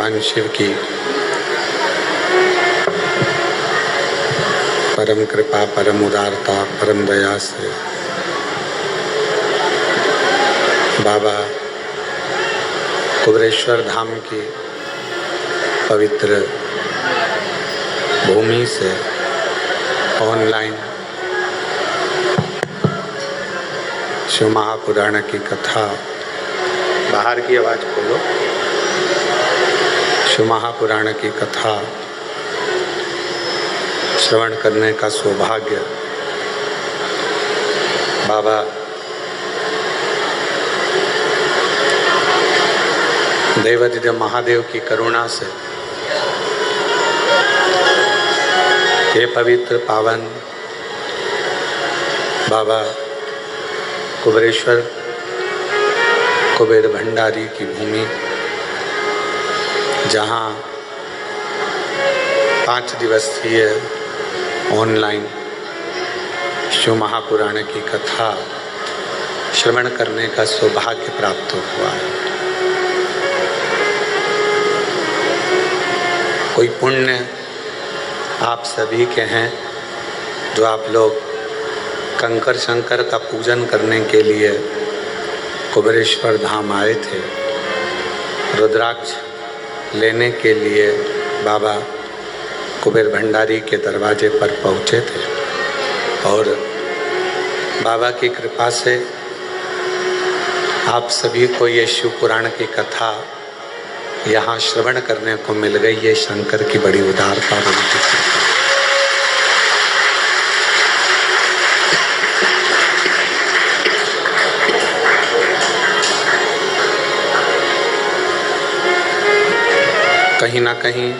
भगवान शिव की परम कृपा, परम उदारता, परम दया से बाबा कुबेरेश्वर धाम की पवित्र भूमि से ऑनलाइन शिव महापुराण की कथा, बाहर की आवाज खोलो, शिव महापुराण की कथा श्रवण करने का सौभाग्य बाबा देवाधिदेव महादेव की करुणा से ये पवित्र पावन बाबा कुबेरेश्वर कुबेर भंडारी की भूमि, जहाँ 5 दिवसीय ऑनलाइन शिव महापुराण की कथा श्रवण करने का सौभाग्य प्राप्त हुआ है। कोई पुण्य आप सभी के हैं जो आप लोग कंकर शंकर का पूजन करने के लिए कुबेरेश्वर धाम आए थे, रुद्राक्ष लेने के लिए बाबा कुबेर भंडारी के दरवाजे पर पहुँचे थे और बाबा की कृपा से आप सभी को ये शिव पुराण की कथा यहाँ श्रवण करने को मिल गई। ये शंकर की बड़ी उदारता, बड़ी कृपा। कहीं ना कहीं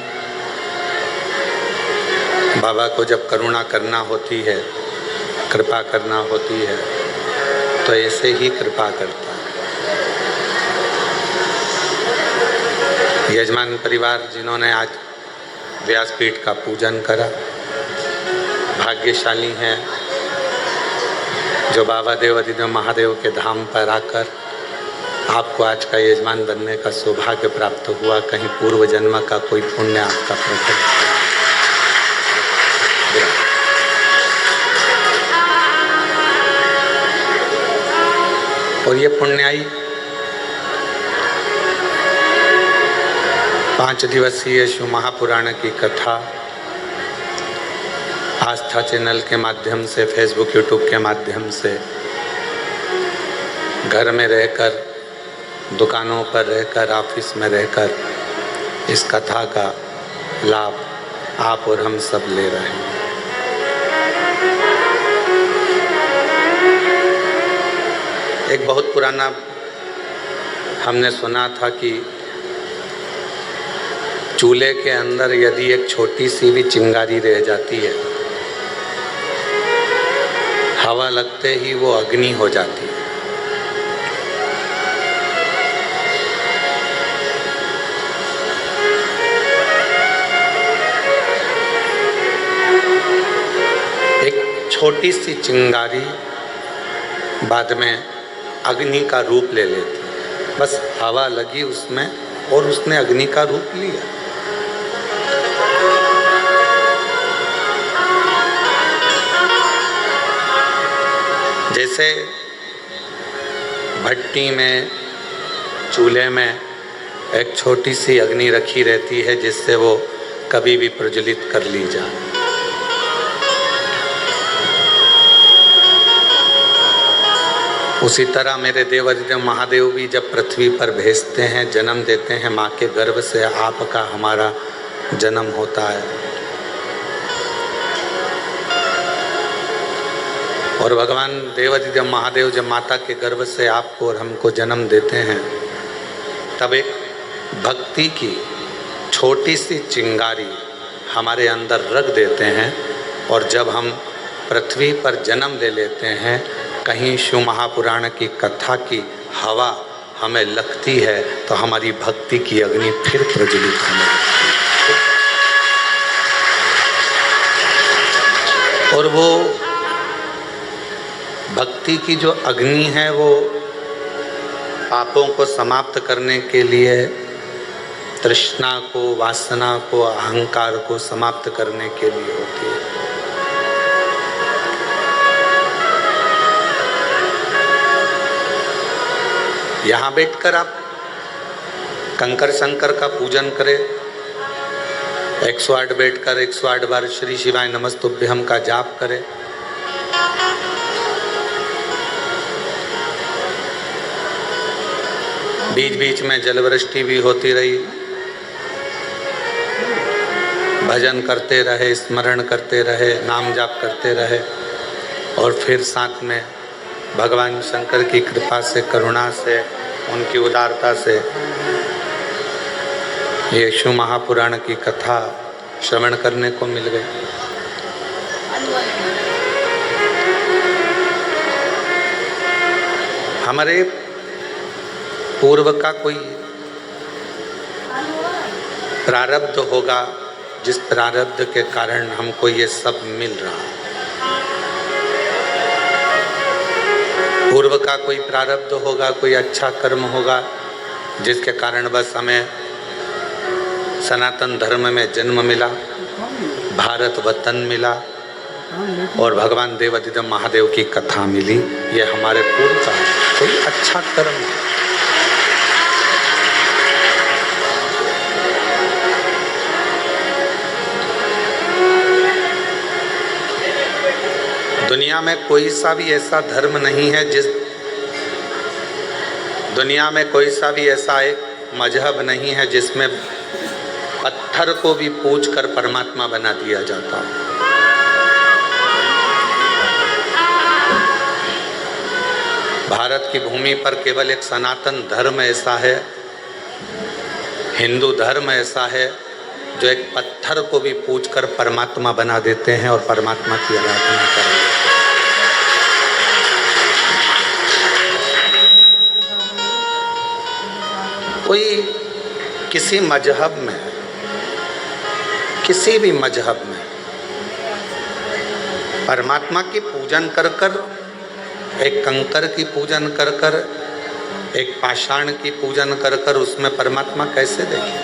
बाबा को जब करुणा करना होती है, कृपा करना होती है, तो ऐसे ही कृपा करता है। यजमान परिवार जिन्होंने आज व्यासपीठ का पूजन करा, भाग्यशाली हैं जो बाबा देवाधिदेव महादेव के धाम पर आकर आपको आज का यजमान बनने का सौभाग्य प्राप्त हुआ। कहीं पूर्व जन्म का कोई पुण्य आपका प्रकट। और ये पुण्याई 5 दिवसीय शिव महापुराण की कथा आस्था चैनल के माध्यम से, फेसबुक यूट्यूब के माध्यम से, घर में रहकर, दुकानों पर रहकर, ऑफिस में रहकर इस कथा का लाभ आप और हम सब ले रहे हैं। एक बहुत पुराना हमने सुना था कि चूल्हे के अंदर यदि एक छोटी सी भी चिंगारी रह जाती है, हवा लगते ही वो अग्नि हो जाती है। एक छोटी सी चिंगारी बाद में अग्नि का रूप ले लेती है। बस हवा लगी उसमें और उसने अग्नि का रूप लिया। जैसे भट्टी में, चूल्हे में एक छोटी सी अग्नि रखी रहती है जिससे वो कभी भी प्रज्वलित कर ली जाए। उसी तरह मेरे देवाधिदेव महादेव भी जब पृथ्वी पर भेजते हैं, जन्म देते हैं, माँ के गर्भ से आपका हमारा जन्म होता है। और भगवान देवाधिदेव महादेव जब माता के गर्भ से आपको और हमको जन्म देते हैं, तब एक भक्ति की छोटी सी चिंगारी हमारे अंदर रख देते हैं। और जब हम पृथ्वी पर जन्म ले लेते हैं, कहीं शिव महापुराण की कथा की हवा हमें लगती है तो हमारी भक्ति की अग्नि फिर प्रज्वलित होने लगती है। और वो भक्ति की जो अग्नि है वो पापों को समाप्त करने के लिए तृष्णा को, वासना को, अहंकार को समाप्त करने के लिए होती है। यहाँ बैठकर आप कंकर शंकर का पूजन करें, 108 बैठकर 108 बार श्री शिवाय नमस्तुभ्यम का जाप करें। बीच बीच में जलवृष्टि भी होती रही, भजन करते रहे, स्मरण करते रहे, नाम जाप करते रहे, और फिर साथ में भगवान शंकर की कृपा से, करुणा से, उनकी उदारता से यीशु महापुराण की कथा श्रवण करने को मिल गई। हमारे पूर्व का कोई प्रारब्ध होगा, जिस प्रारब्ध के कारण हमको ये सब मिल रहा है। पूर्व का कोई प्रारब्ध होगा, कोई अच्छा कर्म होगा, जिसके कारण बस हमें सनातन धर्म में जन्म मिला, भारत वतन मिला और भगवान देवाधिदेव महादेव की कथा मिली। ये हमारे पूर्व का कोई अच्छा कर्म है। दुनिया में कोई सा भी ऐसा धर्म नहीं है, दुनिया में कोई सा भी ऐसा एक मजहब नहीं है जिसमें पत्थर को भी पूज कर परमात्मा बना दिया जाता। भारत की भूमि पर केवल एक सनातन धर्म ऐसा है, हिंदू धर्म ऐसा है, जो एक पत्थर को भी पूज कर परमात्मा बना देते हैं और परमात्मा की आराधना करते हैं। कोई किसी मजहब में, किसी भी मजहब में परमात्मा की पूजन कर कर, एक कंकर की पूजन कर कर, एक पाषाण की पूजन कर कर उसमें परमात्मा कैसे देखें?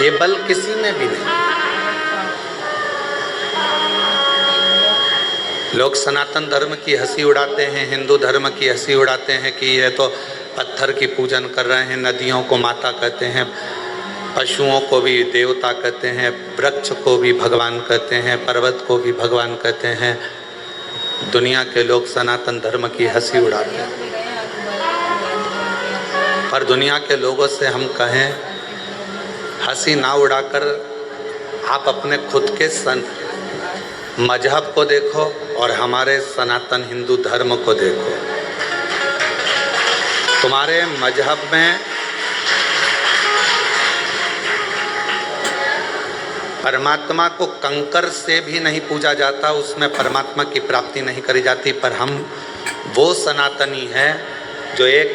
ये बल किसी में भी नहीं। लोग सनातन धर्म की हंसी उड़ाते हैं, हिंदू धर्म की हंसी उड़ाते हैं कि ये तो पत्थर की पूजन कर रहे हैं, नदियों को माता कहते हैं, पशुओं को भी देवता कहते हैं, वृक्ष को भी भगवान कहते हैं, पर्वत को भी भगवान कहते हैं। दुनिया के लोग सनातन धर्म की हंसी उड़ाते हैं। पर दुनिया के लोगों से हम कहें, हंसी ना उड़ाकर आप अपने खुद के मजहब को देखो और हमारे सनातन हिंदू धर्म को देखो। तुम्हारे मजहब में परमात्मा को कंकर से भी नहीं पूजा जाता, उसमें परमात्मा की प्राप्ति नहीं करी जाती। पर हम वो सनातनी हैं जो एक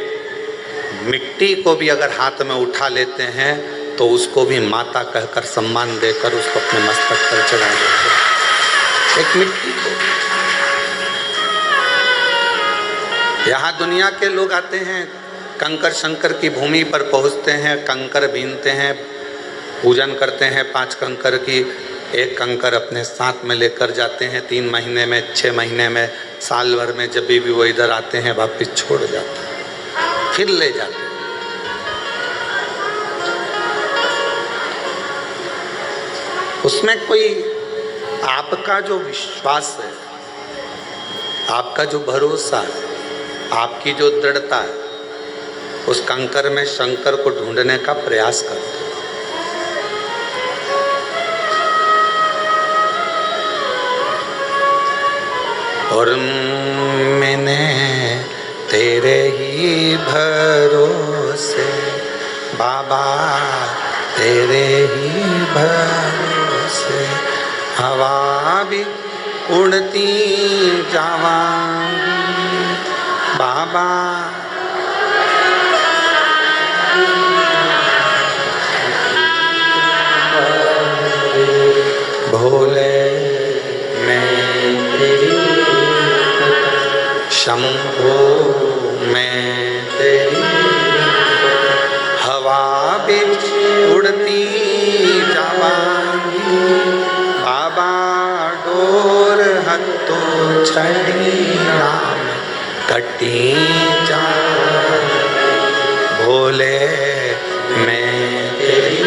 मिट्टी को भी अगर हाथ में उठा लेते हैं तो उसको भी माता कहकर सम्मान देकर उसको अपने मस्तक पर चढ़ा देते हैं। एक मिट्टी को। यहाँ दुनिया के लोग आते हैं, कंकर शंकर की भूमि पर पहुँचते हैं, कंकर बीनते हैं, पूजन करते हैं 5 कंकर की। एक कंकर अपने साथ में लेकर जाते हैं, 3 महीने में, 6 महीने में, साल भर में, जब भी वो इधर आते हैं वापिस छोड़ जाते हैं, फिर ले जाते हैं। उसमें कोई आपका जो विश्वास है, आपका जो भरोसा है, आपकी जो दृढ़ता है, उस कंकर में शंकर को ढूंढने का प्रयास करते हैं। और मैंने तेरे ही भरोसे बाबा, तेरे ही भरोसे हवा भी उड़ती जावांगी बाबा। भोले मैं तेरी शंभो मैं हत्तो चढ़ी राम कटी जान, भोले मैं तेरी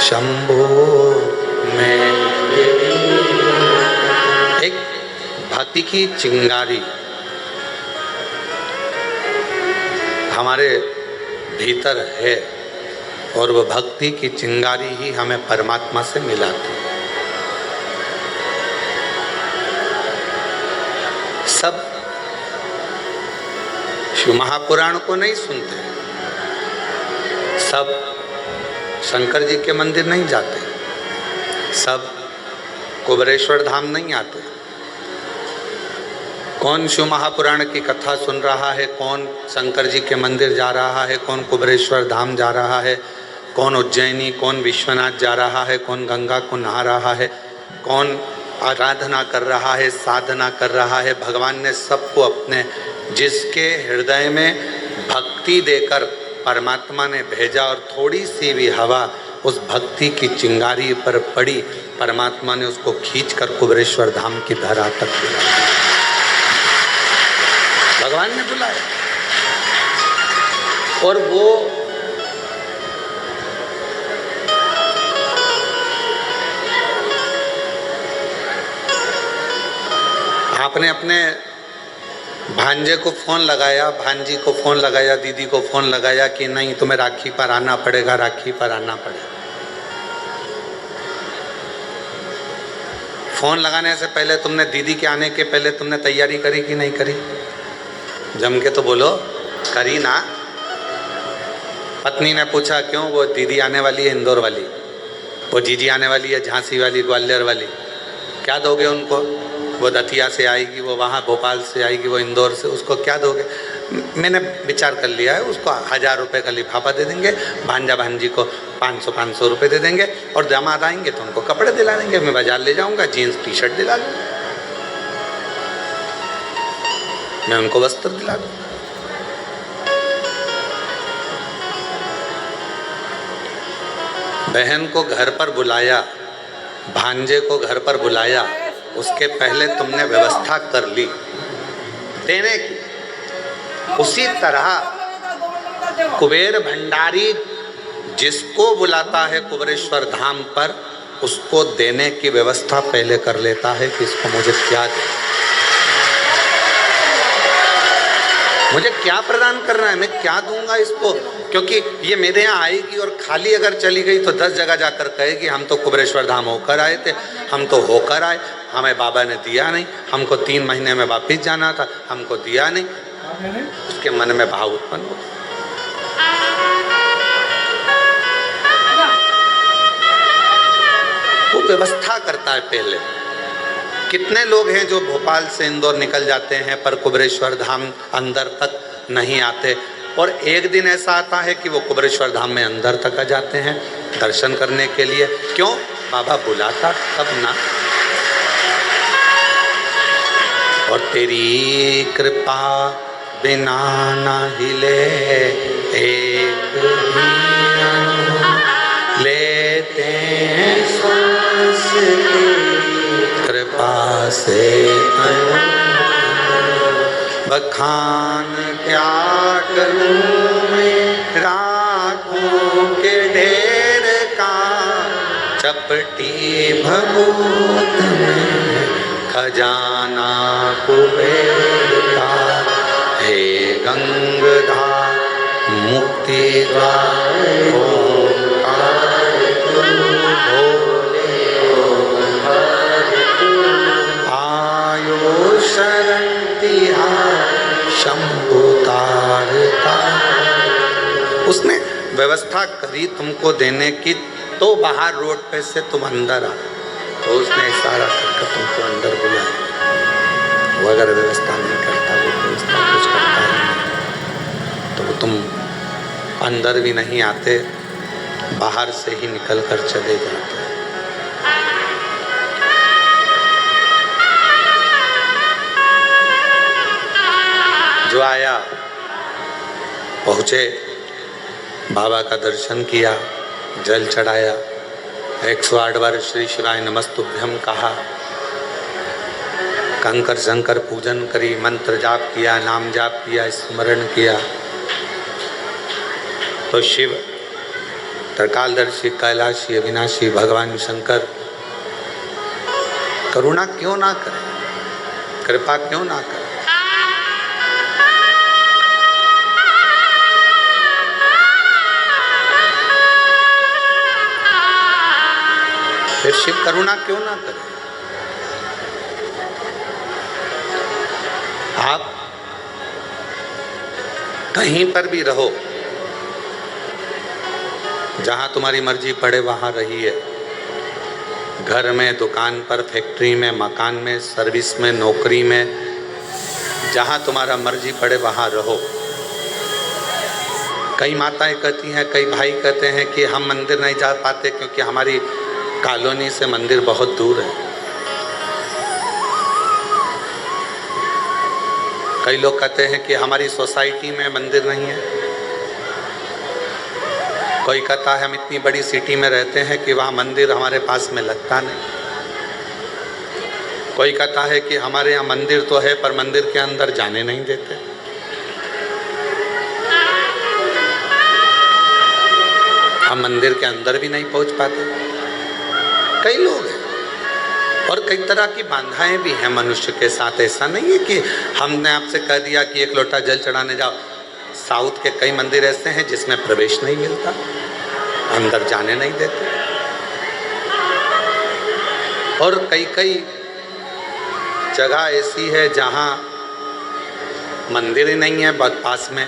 शंभो मैं तेरी। एक भक्ति की चिंगारी हमारे भीतर है और वह भक्ति की चिंगारी ही हमें परमात्मा से मिलाती है। सब शिव महापुराण को नहीं सुनते, सब शंकर जी के मंदिर नहीं जाते, सब कुबेरेश्वर धाम नहीं आते। कौन शिव महापुराण की कथा सुन रहा है, कौन शंकर जी के मंदिर जा रहा है, कौन कुबेरेश्वर धाम जा रहा है, कौन उज्जैनी, कौन विश्वनाथ जा रहा है, कौन गंगा को नहा रहा है, कौन आराधना कर रहा है, साधना कर रहा है। भगवान ने सबको अपने, जिसके हृदय में भक्ति देकर परमात्मा ने भेजा और थोड़ी सी भी हवा उस भक्ति की चिंगारी पर पड़ी, परमात्मा ने उसको खींचकर कुबेरेश्वर धाम की धरा तक बुलाया। भगवान ने बुलाया और वो आपने अपने भांजे को फोन लगाया, भांजी को फोन लगाया, दीदी को फोन लगाया कि नहीं तुम्हें राखी पर आना पड़ेगा, राखी पर आना पड़ेगा। फोन लगाने से पहले तुमने, दीदी के आने के पहले तुमने तैयारी करी कि नहीं करी? जम के तो बोलो, करी ना? पत्नी ने पूछा क्यों? वो दीदी आने वाली है इंदौर वाली, वो जीजी आने वाली है झांसी वाली, ग्वालियर वाली, क्या दोगे उनको? वो दतिया से आएगी, वो वहाँ भोपाल से आएगी, वो इंदौर से, उसको क्या दोगे? मैंने विचार कर लिया है, उसको 1000 रुपये का लिफाफा दे देंगे, भांजा भांजी को 500 रुपये दे देंगे और दामाद आएंगे तो उनको कपड़े दिला देंगे। मैं बाजार ले जाऊँगा, जीन्स टी शर्ट दिला दूँगा, मैं उनको वस्त्र दिला दूँ। बहन को घर पर बुलाया, भांजे को घर पर बुलाया, उसके पहले तुमने व्यवस्था कर ली देने की। उसी तरह कुबेर भंडारी जिसको बुलाता है कुबेरेश्वर धाम पर, उसको देने की व्यवस्था पहले कर लेता है कि इसको मुझे क्या दे, मुझे क्या प्रदान करना है, मैं क्या दूंगा इसको, क्योंकि ये मेरे यहाँ आएगी और खाली अगर चली गई तो 10 जगह जाकर कहेगी हम तो कुबेरेश्वर धाम होकर आए थे, हम तो होकर आए, हमें बाबा ने दिया नहीं, हमको 3 महीने में वापिस जाना था, हमको दिया नहीं। उसके मन में भाव उत्पन्न हो। वो व्यवस्था करता है पहले। कितने लोग हैं जो भोपाल से इंदौर निकल जाते हैं पर कुबेरेश्वर धाम अंदर तक नहीं आते, और एक दिन ऐसा आता है कि वो कुबेरेश्वर धाम में अंदर तक आ जाते हैं दर्शन करने के लिए। क्यों? बाबा बुलाता तब ना। और तेरी कृपा बिना ना हिले एक भी लेते हैं सांस, कृपा से बखान क्या करूं मैं राखों के ढेर का, चपटी भभूत में खजाना कुबेर का, हे गंगाधर मुक्ति द्वार ओंकार भोले ओंकार आयो शरण तिहार शंभु तारता। उसने व्यवस्था करी तुमको देने की, तो बाहर रोड पे से तुम अंदर आ, तो उसने इशारा करके तुमको अंदर बुलाया। वो अगर व्यवस्था नहीं करता, वो व्यवस्था कुछ करता ही नहीं, तो तुम अंदर भी नहीं आते, बाहर से ही निकल कर चले जाते। जो आया पहुँचे, बाबा का दर्शन किया, जल चढ़ाया, 108 बार श्री शिवाय नमस्तुभ्यम कहा, कंकर शंकर पूजन करी, मंत्र जाप किया, नाम जाप किया, स्मरण किया, तो शिव त्रिकालदर्शी कैलाशी अविनाशी भगवान शंकर करुणा क्यों ना करें, कृपा क्यों ना करें। फिर शिव करुणा क्यों ना करे। आप कहीं पर भी रहो, जहां तुम्हारी मर्जी पड़े वहां रहिए, घर में, दुकान पर, फैक्ट्री में, मकान में, सर्विस में, नौकरी में, जहां तुम्हारा मर्जी पड़े वहां रहो। कई माताएं कहती हैं, कई भाई कहते हैं कि हम मंदिर नहीं जा पाते क्योंकि हमारी कॉलोनी से मंदिर बहुत दूर है। कई लोग कहते हैं कि हमारी सोसाइटी में मंदिर नहीं है। कोई कहता है हम इतनी बड़ी सिटी में रहते हैं कि वहाँ मंदिर हमारे पास में लगता नहीं। कोई कहता है कि हमारे यहाँ मंदिर तो है पर मंदिर के अंदर जाने नहीं देते। हम मंदिर के अंदर भी नहीं पहुँच पाते। कई लोग हैं और कई तरह की बाधाएं भी हैं मनुष्य के साथ। ऐसा नहीं है कि हमने आपसे कह दिया कि एक लोटा जल चढ़ाने जाओ। साउथ के कई मंदिर ऐसे हैं जिसमें प्रवेश नहीं मिलता, अंदर जाने नहीं देते। और कई कई जगह ऐसी है जहां मंदिर ही नहीं है, बहुत पास में,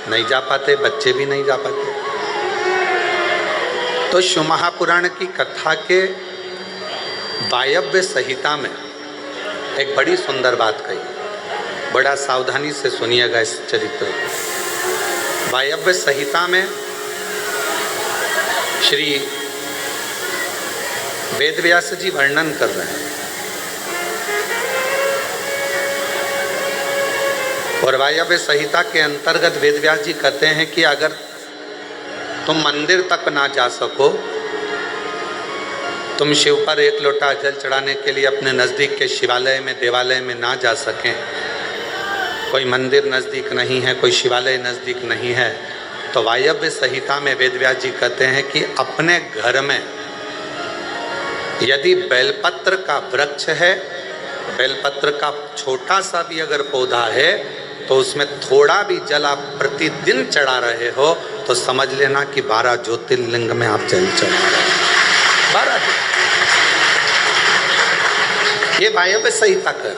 नहीं जा पाते, बच्चे भी नहीं जा पाते। तो शिव महापुराण की कथा के वायव्य संहिता में एक बड़ी सुंदर बात कही, बड़ा सावधानी से सुनिएगा इस चरित्र को। वायव्य संहिता में श्री वेदव्यास जी वर्णन कर रहे हैं, और वायव्य संहिता के अंतर्गत वेदव्यास जी कहते हैं कि अगर तुम मंदिर तक ना जा सको, तुम शिव पर एक लोटा जल चढ़ाने के लिए अपने नज़दीक के शिवालय में, देवालय में ना जा सकें, कोई मंदिर नज़दीक नहीं है, कोई शिवालय नज़दीक नहीं है, तो वायव्य संहिता में वेदव्यास जी कहते हैं कि अपने घर में यदि बेलपत्र का वृक्ष है, बेलपत्र का छोटा सा भी अगर पौधा है, तो उसमें थोड़ा भी जल आप प्रतिदिन चढ़ा रहे हो तो समझ लेना कि 12 ज्योतिर्लिंग में आप जल चढ़ा रहे हो। 12 ये वायव्य संहिता कर।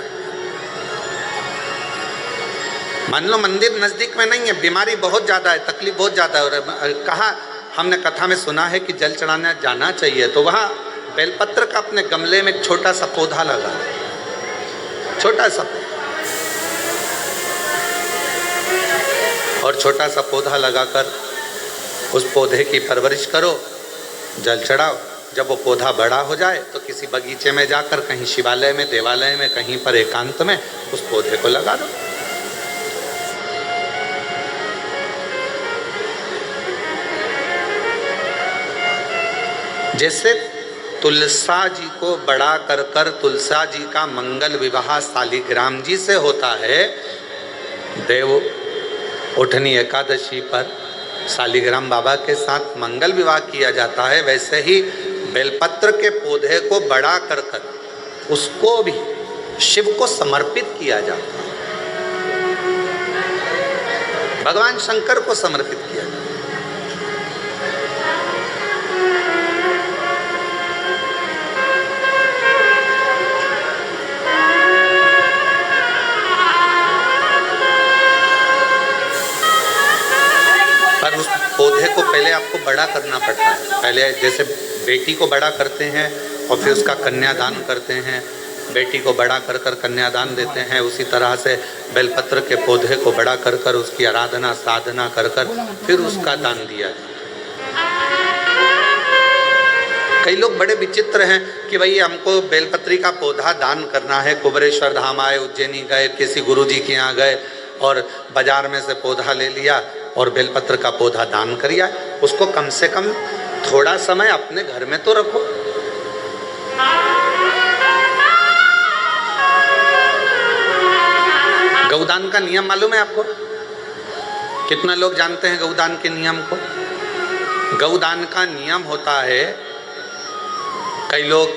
मान लो मंदिर नजदीक में नहीं है, बीमारी बहुत ज़्यादा है, तकलीफ बहुत ज़्यादा है, और कहा हमने कथा में सुना है कि जल चढ़ाने जाना चाहिए, तो वहाँ बेलपत्र का अपने गमले में एक छोटा सा पौधा लगा, छोटा सा, और छोटा सा पौधा लगाकर उस पौधे की परवरिश करो, जल चढ़ाओ। जब वो पौधा बड़ा हो जाए तो किसी बगीचे में जाकर, कहीं शिवालय में, देवालय में, कहीं पर एकांत में उस पौधे को लगा दो। जैसे तुलसा जी को बड़ा कर कर तुलसा जी का मंगल विवाह शालिग्राम जी से होता है, देव उठनी एकादशी पर शालिग्राम बाबा के साथ मंगल विवाह किया जाता है, वैसे ही बेलपत्र के पौधे को बड़ा कर कर उसको भी शिव को समर्पित किया जाता है, भगवान शंकर को समर्पित किया जाता है। पर उस पौधे को पहले आपको बड़ा करना पड़ता है। पहले जैसे बेटी को बड़ा करते हैं और फिर उसका कन्यादान करते हैं, बेटी को बड़ा कर कर कन्यादान देते हैं, उसी तरह से बेलपत्र के पौधे को बड़ा कर कर उसकी आराधना साधना कर कर फिर उसका दान दिया जाता है। कई लोग बड़े विचित्र हैं कि भाई हमको बेलपत्री का पौधा दान करना है, कुबरेश्वर धाम आए, उज्जैनी गए, किसी गुरुजी के यहाँ गए और बाजार में से पौधा ले लिया और बेलपत्र का पौधा दान करिए। उसको कम से कम थोड़ा समय अपने घर में तो रखो। गौदान का नियम मालूम है आपको? कितना लोग जानते हैं गौदान के नियम को? गौदान का नियम होता है, कई लोग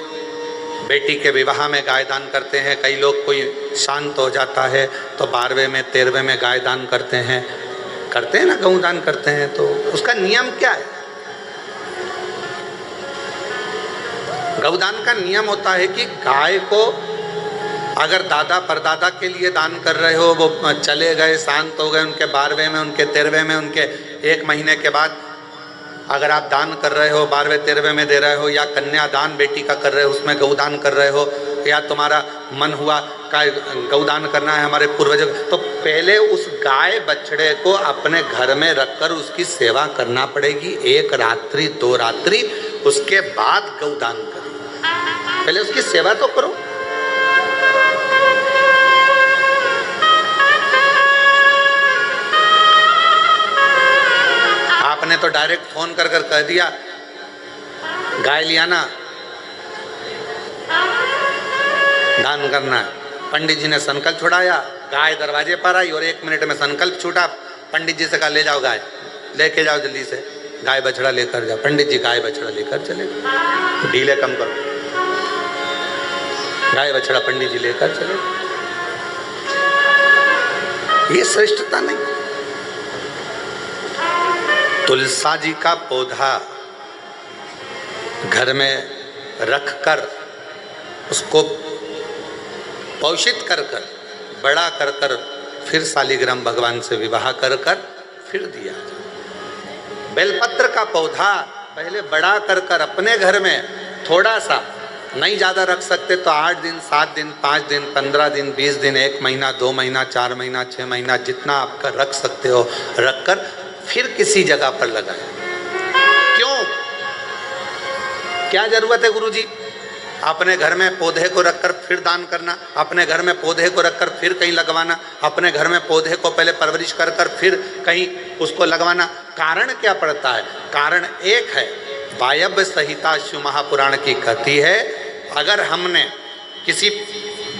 बेटी के विवाह में गाय दान करते हैं, कई लोग कोई शांत हो जाता है तो 12वें में 13वें में गाय दान करते हैं ना, गौदान करते हैं। तो उसका नियम क्या है? गौदान का नियम होता है कि गाय को अगर दादा परदादा के लिए दान कर रहे हो, वो चले गए, शांत हो गए, उनके 12वें में, उनके 13वें में, उनके 1 महीने के बाद अगर आप दान कर रहे हो, 12वें 13वें में दे रहे हो, या कन्यादान बेटी का कर रहे हो, उसमें गौदान कर रहे हो, या तुम्हारा मन हुआ का गौदान करना है हमारे पूर्वजों, तो पहले उस गाय बछड़े को अपने घर में रखकर उसकी सेवा करना पड़ेगी 1 रात्रि 2 रात्रि, उसके बाद गौदान करो। पहले उसकी सेवा तो करो। आपने तो डायरेक्ट फोन कर कर कह दिया गाय लिया ना, दान करना है। पंडित जी ने संकल्प छुड़ाया, गाय दरवाजे पर आई और 1 मिनट में संकल्प छूटा। पंडित जी से कहा ले जाओ गाय, लेके जाओ जल्दी से, गाय बछड़ा लेकर जाओ। पंडित जी गाय बछड़ा लेकर चले, ढीले कम करो, गाय बछड़ा पंडित जी लेकर चले। ये श्रेष्ठता नहीं। तुलसा जी का पौधा घर में रखकर उसको पोषित कर कर बड़ा कर कर फिर शालिग्राम भगवान से विवाह कर कर फिर दिया। बेलपत्र का पौधा पहले बड़ा कर कर अपने घर में थोड़ा सा, नहीं ज़्यादा रख सकते तो 8 दिन 7 दिन 5 दिन 15 दिन 20 दिन 1 महीना 2 महीना 4 महीना 6 महीना जितना आपका रख सकते हो रखकर फिर किसी जगह पर लगाए। क्यों? क्या जरूरत है गुरुजी अपने घर में पौधे को रखकर फिर दान करना, अपने घर में पौधे को रखकर फिर कहीं लगवाना, अपने घर में पौधे को पहले परवरिश कर कर फिर कहीं उसको लगवाना? कारण क्या पड़ता है? कारण एक है, वायव्य संहिता शिव महापुराण की कहती है, अगर हमने किसी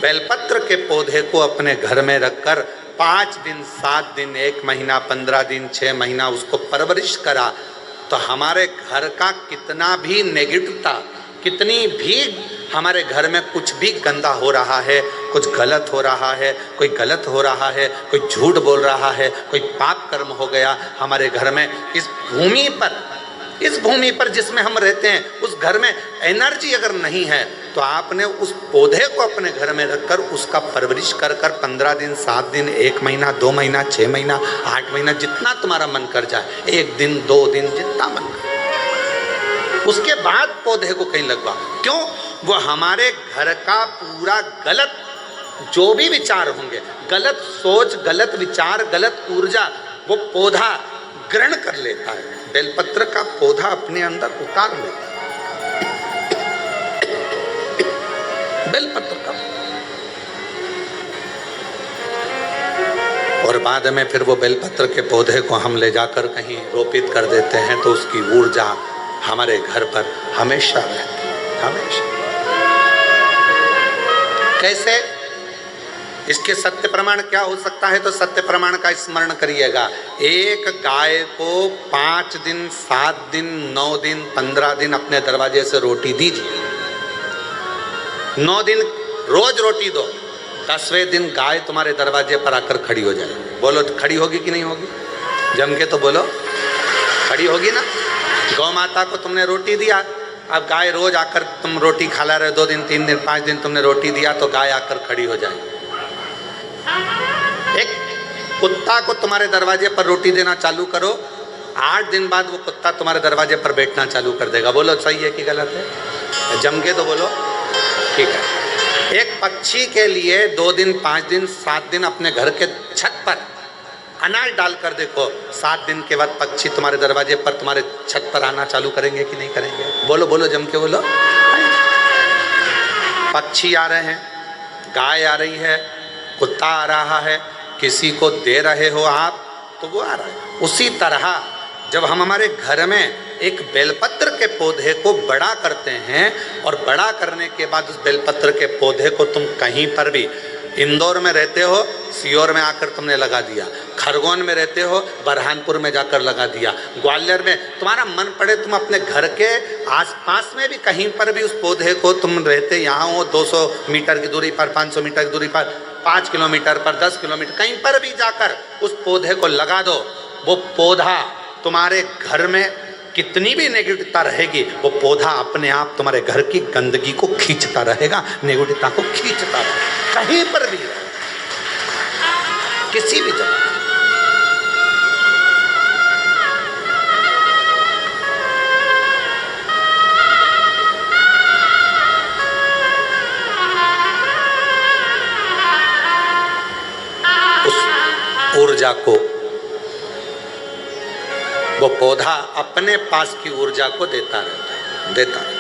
बेलपत्र के पौधे को अपने घर में रखकर 5 दिन 7 दिन 1 महीना 15 दिन 6 महीना उसको परवरिश करा तो हमारे घर का कितना भी नेगेटिवता, कितनी भी हमारे घर में कुछ भी गंदा हो रहा है, कुछ गलत हो रहा है, कोई गलत हो रहा है, कोई झूठ बोल रहा है, कोई पाप कर्म हो गया हमारे घर में, इस भूमि पर जिसमें हम रहते हैं उस घर में एनर्जी अगर नहीं है तो आपने उस पौधे को अपने घर में रखकर उसका परवरिश कर कर 15 दिन 7 दिन 1 महीना 2 महीना 6 महीना 8 महीना जितना तुम्हारा मन कर जाए, 1 दिन 2 दिन जितना मन कर, उसके बाद पौधे को कहीं लगवा। क्यों? वो हमारे घर का पूरा गलत जो भी विचार होंगे, गलत सोच, गलत विचार, गलत ऊर्जा वो पौधा ग्रहण कर लेता है। बेलपत्र का पौधा अपने अंदर उतार लेता है। बेलपत्र का, और बाद में फिर वो बेलपत्र के पौधे को हम ले जाकर कहीं रोपित कर देते हैं तो उसकी ऊर्जा हमारे घर पर हमेशा रहती है, हमेशा। कैसे? इसके सत्य प्रमाण क्या हो सकता है? तो सत्य प्रमाण का स्मरण करिएगा। एक गाय को 5 दिन 7 दिन 9 दिन 15 दिन अपने दरवाजे से रोटी दीजिए। 9 दिन रोज रोटी दो, 10वें दिन गाय तुम्हारे दरवाजे पर आकर खड़ी हो जाए। बोलो खड़ी होगी कि नहीं होगी? जम के तो बोलो, खड़ी होगी ना। गौ माता को तुमने रोटी दिया, अब गाय रोज आकर तुम रोटी खा रहे, 2 दिन 3 दिन 5 दिन तुमने रोटी दिया तो गाय आकर खड़ी हो जाए। एक कुत्ता को तुम्हारे दरवाजे पर रोटी देना चालू करो, 8 दिन बाद वो कुत्ता तुम्हारे दरवाजे पर बैठना चालू कर देगा। बोलो सही है कि गलत है? जम के तो बोलो, ठीक है। एक पक्षी के लिए 2 दिन 5 दिन 7 दिन अपने घर के छत पर अनाज डालकर देखो, 7 दिन के बाद पक्षी तुम्हारे दरवाजे पर तुम्हारे छत पर आना चालू करेंगे कि नहीं करेंगे? बोलो बोलो, जम के बोलो। पक्षी आ रहे हैं, गाय आ रही है, कुत्ता आ रहा है, किसी को दे रहे हो आप तो वो आ रहा है। उसी तरह जब हम हमारे घर में एक बेलपत्र के पौधे को बड़ा करते हैं और बड़ा करने के बाद उस बेलपत्र के पौधे को तुम कहीं पर भी इंदौर में रहते हो, सीहोर में आकर तुमने लगा दिया, खरगोन में रहते हो, बरहानपुर में जाकर लगा दिया, ग्वालियर में, तुम्हारा मन पड़े तुम अपने घर के आसपास में भी कहीं पर भी उस पौधे को, तुम रहते यहाँ हो 200 मीटर की दूरी पर, 500 मीटर की दूरी पर, 5 किलोमीटर पर, 10 किलोमीटर, कहीं पर भी जाकर उस पौधे को लगा दो। वो पौधा तुम्हारे घर में कितनी भी नेगेटिवता रहेगी, वो पौधा अपने आप तुम्हारे घर की गंदगी को खींचता रहेगा, नेगेटिवता को खींचता रहेगा, कहीं पर भी रहे, किसी भी जगह। उस ऊर्जा को वो पौधा अपने पास की ऊर्जा को देता रहता है।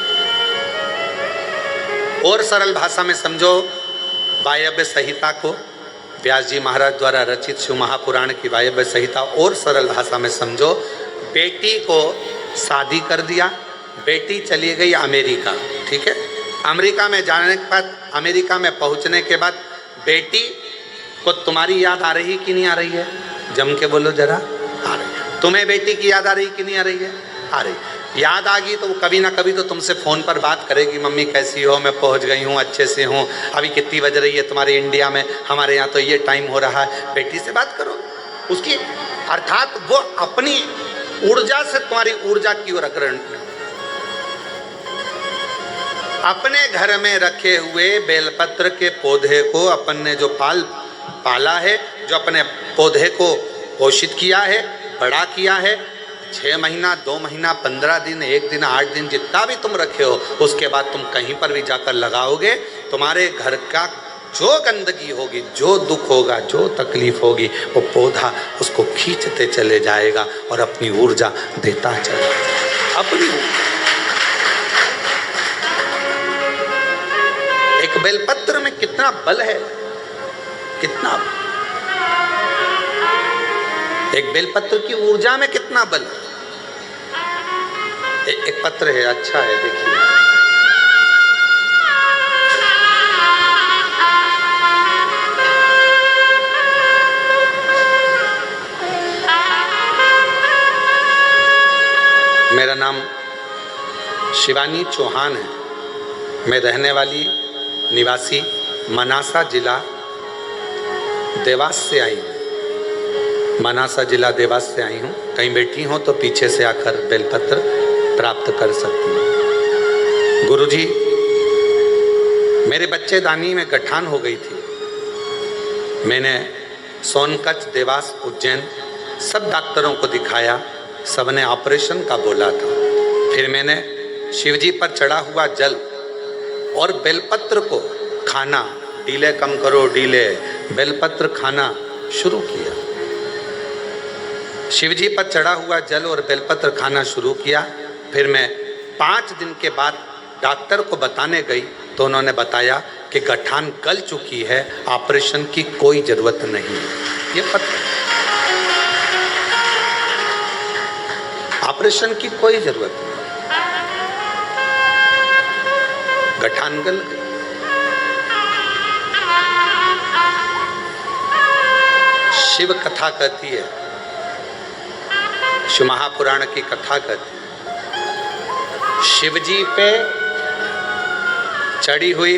और सरल भाषा में समझो, वायव्य संहिता को, व्यास जी महाराज द्वारा रचित शिव महापुराण की वायव्य संहिता और सरल भाषा में समझो। बेटी को शादी कर दिया, बेटी चली गई अमेरिका, ठीक है। अमेरिका में जाने के बाद, अमेरिका में पहुंचने के बाद बेटी को तुम्हारी याद आ रही कि नहीं आ रही है? जम के बोलो जरा। आ रही। तुम्हें बेटी की याद आ रही कि नहीं आ रही है? आ रही। याद आ गई तो वो कभी ना कभी तो तुमसे फ़ोन पर बात करेगी, मम्मी कैसी हो, मैं पहुंच गई हूँ, अच्छे से हूँ, अभी कितनी बज रही है तुम्हारे इंडिया में, हमारे यहाँ तो ये टाइम हो रहा है। बेटी से बात करो उसकी, अर्थात वो अपनी ऊर्जा से तुम्हारी ऊर्जा की ओर अग्रसर। अपने घर में रखे हुए बेलपत्र के पौधे को अपन ने जो पाला है, जो अपने पौधे को पोषित किया है, बड़ा किया है, 6 महीना, 2 महीना, 15 दिन, 1 दिन, 8 दिन, जितना भी तुम रखे हो, उसके बाद तुम कहीं पर भी जाकर लगाओगे, तुम्हारे घर का जो गंदगी होगी, जो दुख होगा, जो तकलीफ होगी, वो पौधा उसको खींचते चले जाएगा और अपनी ऊर्जा देता चलेगा। अपनी एक बेलपत्र में कितना बल है, कितना, एक बेलपत्र की ऊर्जा में कितना बल। एक पत्र है, अच्छा है, देखिए। मेरा नाम शिवानी चौहान है। मैं रहने वाली निवासी मनासा जिला देवास से आई हूँ। मनासा जिला देवास से आई हूँ। कहीं बैठी हो तो पीछे से आकर बेलपत्र प्राप्त कर सकती हूँ। गुरुजी, मेरे बच्चेदानी में गठान हो गई थी। मैंने सोनकच्छ, देवास, उज्जैन सब डॉक्टरों को दिखाया, सबने ऑपरेशन का बोला था। फिर मैंने शिवजी पर चढ़ा हुआ जल और बेलपत्र को खाना, डीले कम करो डीले, बेलपत्र खाना शुरू किया। शिवजी पर चढ़ा हुआ जल और बेलपत्र खाना शुरू किया। फिर मैं 5 दिन के बाद डॉक्टर को बताने गई तो उन्होंने बताया कि गठान गल चुकी है, ऑपरेशन की कोई ज़रूरत नहीं है। ये पत्र, ऑपरेशन की कोई ज़रूरत नहीं, गठान गल गई। शिव कथा कहती है, शिव महापुराण की कथा कहती है, शिवजी पे चढ़ी हुई,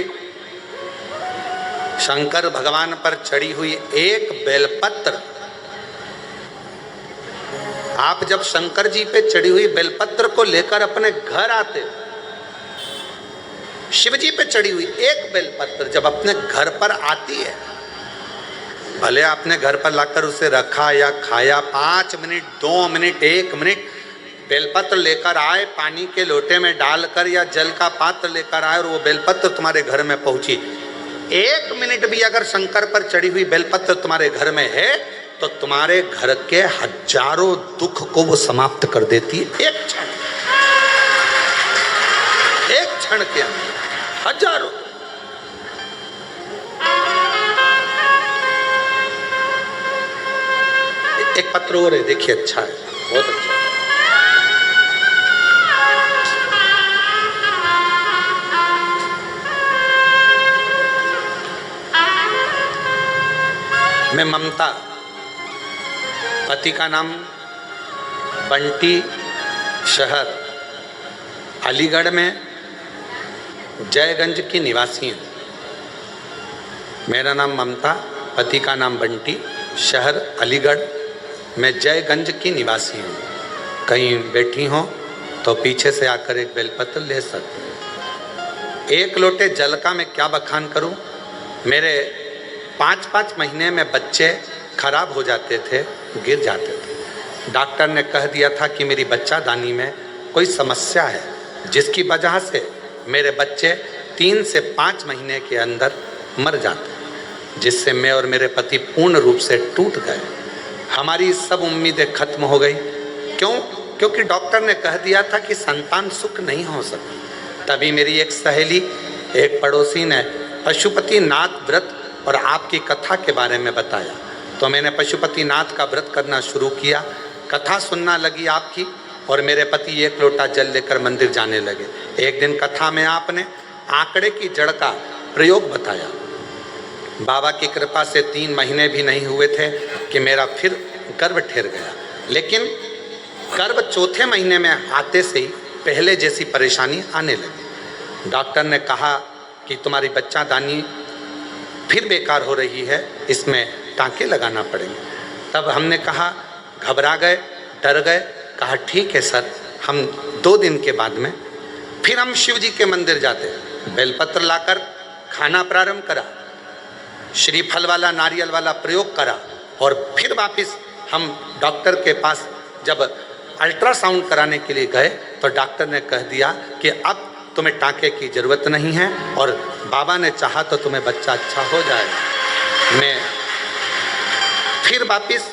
शंकर भगवान पर चढ़ी हुई एक बेलपत्र, आप जब शंकर जी पे चढ़ी हुई बेलपत्र को लेकर अपने घर आते हो, शिवजी पे चढ़ी हुई एक बेलपत्र जब अपने घर पर आती है, भले आपने घर पर लाकर उसे रखा या खाया, 5 मिनट, 2 मिनट, 1 मिनट बेलपत्र लेकर आए, पानी के लोटे में डालकर या जल का पात्र लेकर आए और वो बेलपत्र तुम्हारे घर में पहुंची, 1 मिनट भी अगर शंकर पर चढ़ी हुई बेलपत्र तुम्हारे घर में है तो तुम्हारे घर के हजारों दुख को वो समाप्त कर देती है। एक क्षण के अंदर हजारों। एक पत्र और है, देखिए, अच्छा है, बहुत अच्छा है। मैं ममता, पति का नाम बंटी, शहर अलीगढ़ में जयगंज की निवासी हूँ। मेरा नाम ममता, पति का नाम बंटी, शहर अलीगढ़, मैं जयगंज की निवासी हूँ। कहीं बैठी हो तो पीछे से आकर एक बेलपत्र ले सकते हैं। एक लोटे जल का मैं क्या बखान करूँ। मेरे 5-5 महीने में बच्चे खराब हो जाते थे, गिर जाते थे। डॉक्टर ने कह दिया था कि मेरी बच्चादानी में कोई समस्या है, जिसकी वजह से मेरे बच्चे 3 से 5 महीने के अंदर मर जाते हैं, जिससे मैं और मेरे पति पूर्ण रूप से टूट गए। हमारी सब उम्मीदें खत्म हो गई। क्यों? क्योंकि डॉक्टर ने कह दिया था कि संतान सुख नहीं हो सकती। तभी मेरी एक सहेली, एक पड़ोसी ने पशुपतिनाथ व्रत और आपकी कथा के बारे में बताया, तो मैंने पशुपतिनाथ का व्रत करना शुरू किया। कथा सुनना लगी आपकी, और मेरे पति एक लोटा जल लेकर मंदिर जाने लगे। एक दिन कथा में आपने आंकड़े की जड़ का प्रयोग बताया। बाबा की कृपा से 3 महीने भी नहीं हुए थे कि मेरा फिर गर्भ ठहर गया, लेकिन गर्भ चौथे महीने में आते से ही पहले जैसी परेशानी आने लगी। डॉक्टर ने कहा कि तुम्हारी बच्चादानी फिर बेकार हो रही है, इसमें टाँके लगाना पड़ेंगे। तब हमने कहा, घबरा गए, डर गए। कहा ठीक है सर, हम 2 दिन के बाद में फिर हम शिव जी के मंदिर जाते। बेलपत्र लाकर खाना प्रारंभ करा, श्रीफल वाला नारियल वाला प्रयोग करा, और फिर वापस हम डॉक्टर के पास जब अल्ट्रासाउंड कराने के लिए गए तो डॉक्टर ने कह दिया कि अब तुम्हें टाँके की ज़रूरत नहीं है, और बाबा ने चाहा तो तुम्हें बच्चा अच्छा हो जाएगा। मैं फिर वापस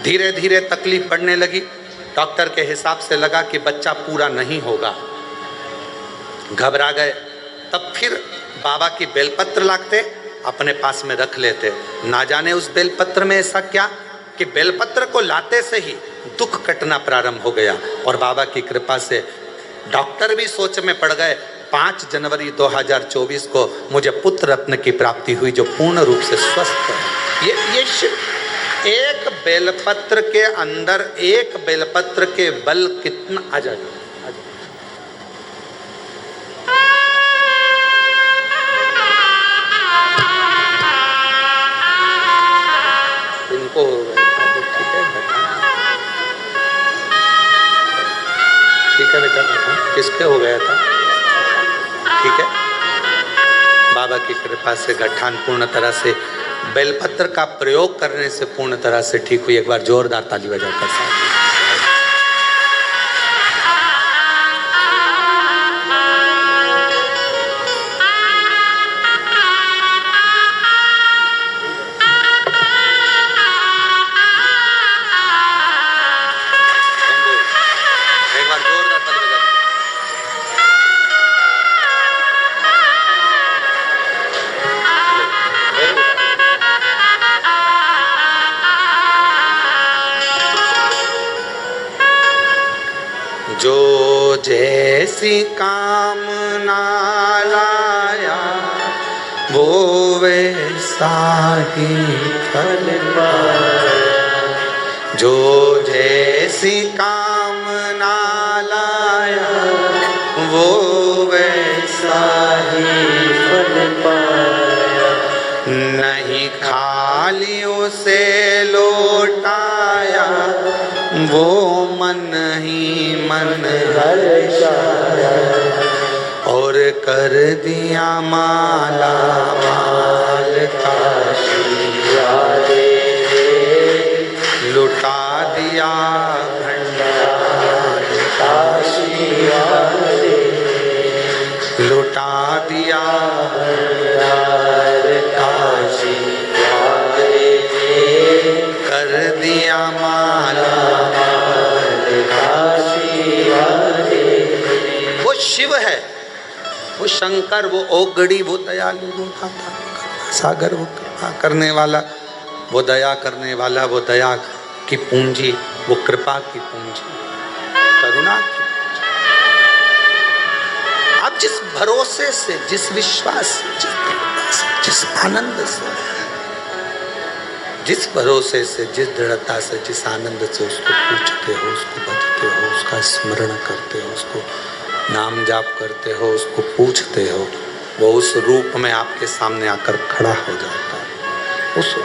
धीरे धीरे तकलीफ बढ़ने लगी। डॉक्टर के हिसाब से लगा कि बच्चा पूरा नहीं होगा। घबरा गए। तब फिर बाबा की बेलपत्र लाते, अपने पास में रख लेते। ना जाने उस बेलपत्र में ऐसा क्या कि बेलपत्र को लाते से ही दुख कटना प्रारंभ हो गया, और बाबा की कृपा से डॉक्टर भी सोच में पड़ गए। 5 जनवरी 2024 को मुझे पुत्र रत्न की प्राप्ति हुई, जो पूर्ण रूप से स्वस्थ है। ये एक बेलपत्र के अंदर, एक बेलपत्र के बल कितना आ जाए। इनको ठीक है बेटा, किसके हो गया था? ठीक है, बाबा की कृपा से गठान पूर्ण तरह से बेलपत्र का प्रयोग करने से पूर्ण तरह से ठीक हुई। एक बार जोरदार ताली बजाकर साथ। एक बार जोरदार ताली बजा। जो जैसी कामना लाया वो वैसा ही फल पाया। जो जैसी कामना लाया वो वैसा ही फल पाया। नहीं खाली उसे लौटाया वो मन ही मन हर्षाया, और कर दिया माला माल काशी वाले। लुटा दिया भंडार काशी वाले। लुटा दिया भंडार काशी वाले। कर दिया माला काशी वाले। वो शिव है, वो शंकर, वो ओगड़ी, वो दयालु, वो सागर, वो कृपा करने वाला, वो दया करने वाला, वो दया की पूंजी, वो कृपा की पूंजी, करुणा की पूंजी। आप जिस भरोसे से, जिस विश्वास से, जिस आनंद से जिस भरोसे से, जिस दृढ़ता से, जिस आनंद से उसको पूछते हो, उसको भजते हो, उसका स्मरण करते हो, उसको नाम जाप करते हो, उसको पूछते हो, वो उस रूप में आपके सामने आकर खड़ा हो जाता है। उस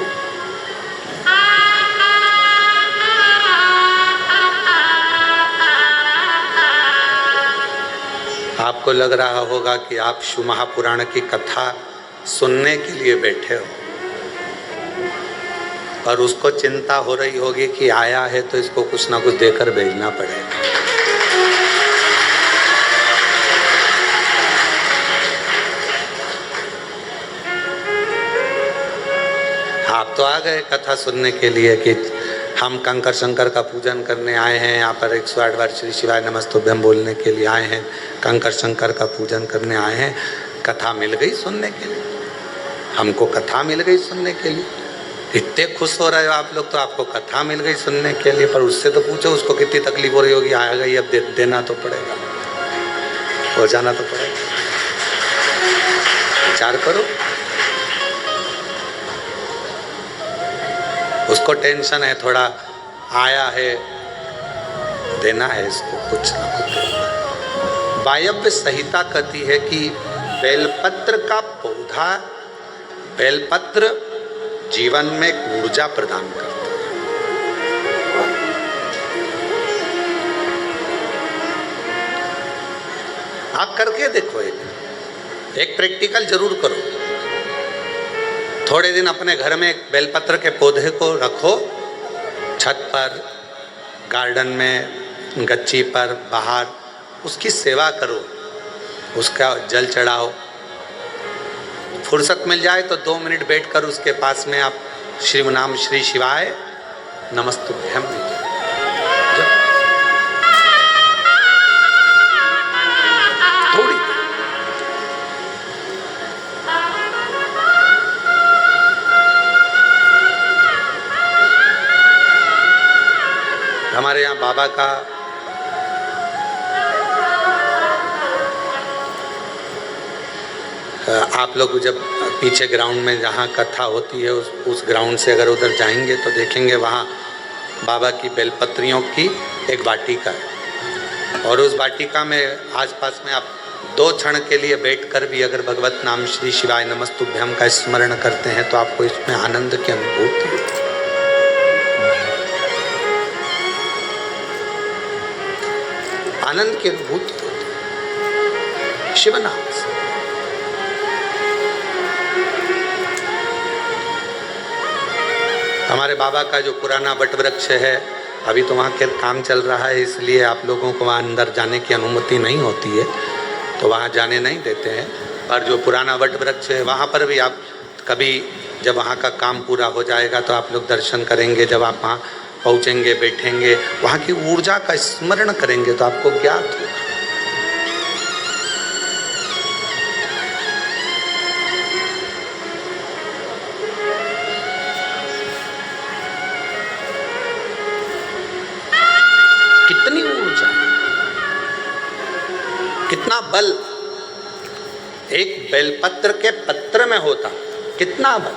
आपको लग रहा होगा कि आप शिव महापुराण की कथा सुनने के लिए बैठे हो, और उसको चिंता हो रही होगी कि आया है तो इसको कुछ ना कुछ देकर भेजना पड़ेगा। आप तो आ गए कथा सुनने के लिए कि हम कंकर शंकर का पूजन करने आए हैं, यहाँ पर 108 बार श्री शिवाय नमस्तुभ्यम बोलने के लिए आए हैं, कंकर शंकर का पूजन करने आए हैं। कथा मिल गई सुनने के लिए, हमको कथा मिल गई सुनने के लिए। इतने खुश हो रहे हो आप लोग, तो आपको कथा मिल गई सुनने के लिए, पर उससे तो पूछो उसको कितनी तकलीफ हो रही होगी। आ गई अब देना तो पड़ेगा, हो जाना तो पड़ेगा। विचार करो, उसको टेंशन है, थोड़ा आया है, देना है इसको कुछ ना कुछ। वायव्य संहिता कहती है कि बेलपत्र का पौधा, बेलपत्र जीवन में एक ऊर्जा प्रदान करता है। आप करके देखो, एक प्रैक्टिकल जरूर करो। थोड़े दिन अपने घर में एक बेलपत्र के पौधे को रखो, छत पर, गार्डन में, गच्ची पर, बाहर, उसकी सेवा करो, उसका जल चढ़ाओ। फुर्सत मिल जाए तो 2 मिनट बैठकर उसके पास में आप शिव नाम श्री शिवाय नमस्तुभ्यम थोड़ी। हमारे यहाँ बाबा का आप लोग जब पीछे ग्राउंड में जहाँ कथा होती है उस ग्राउंड से अगर उधर जाएंगे तो देखेंगे वहाँ बाबा की बेलपत्रियों की एक वाटिका है, और उस वाटिका में आसपास में आप 2 क्षण के लिए बैठकर भी अगर भगवत नाम श्री शिवाय नमस्तुभ्यम का स्मरण करते हैं तो आपको इसमें आनंद की अनुभूति होती है। आनंद की अनुभूति होती है शिव नाम से। हमारे बाबा का जो पुराना वट वृक्ष है, अभी तो वहाँ के काम चल रहा है, इसलिए आप लोगों को वहाँ अंदर जाने की अनुमति नहीं होती है, तो वहाँ जाने नहीं देते हैं। पर जो पुराना वट वृक्ष है वहाँ पर भी आप कभी जब वहाँ का काम पूरा हो जाएगा तो आप लोग दर्शन करेंगे। जब आप वहाँ पहुँचेंगे, बैठेंगे, वहाँ की ऊर्जा का स्मरण करेंगे तो आपको ज्ञात होगा। कितनी ऊर्जा, कितना बल एक बेलपत्र के पत्र में होता, कितना बल।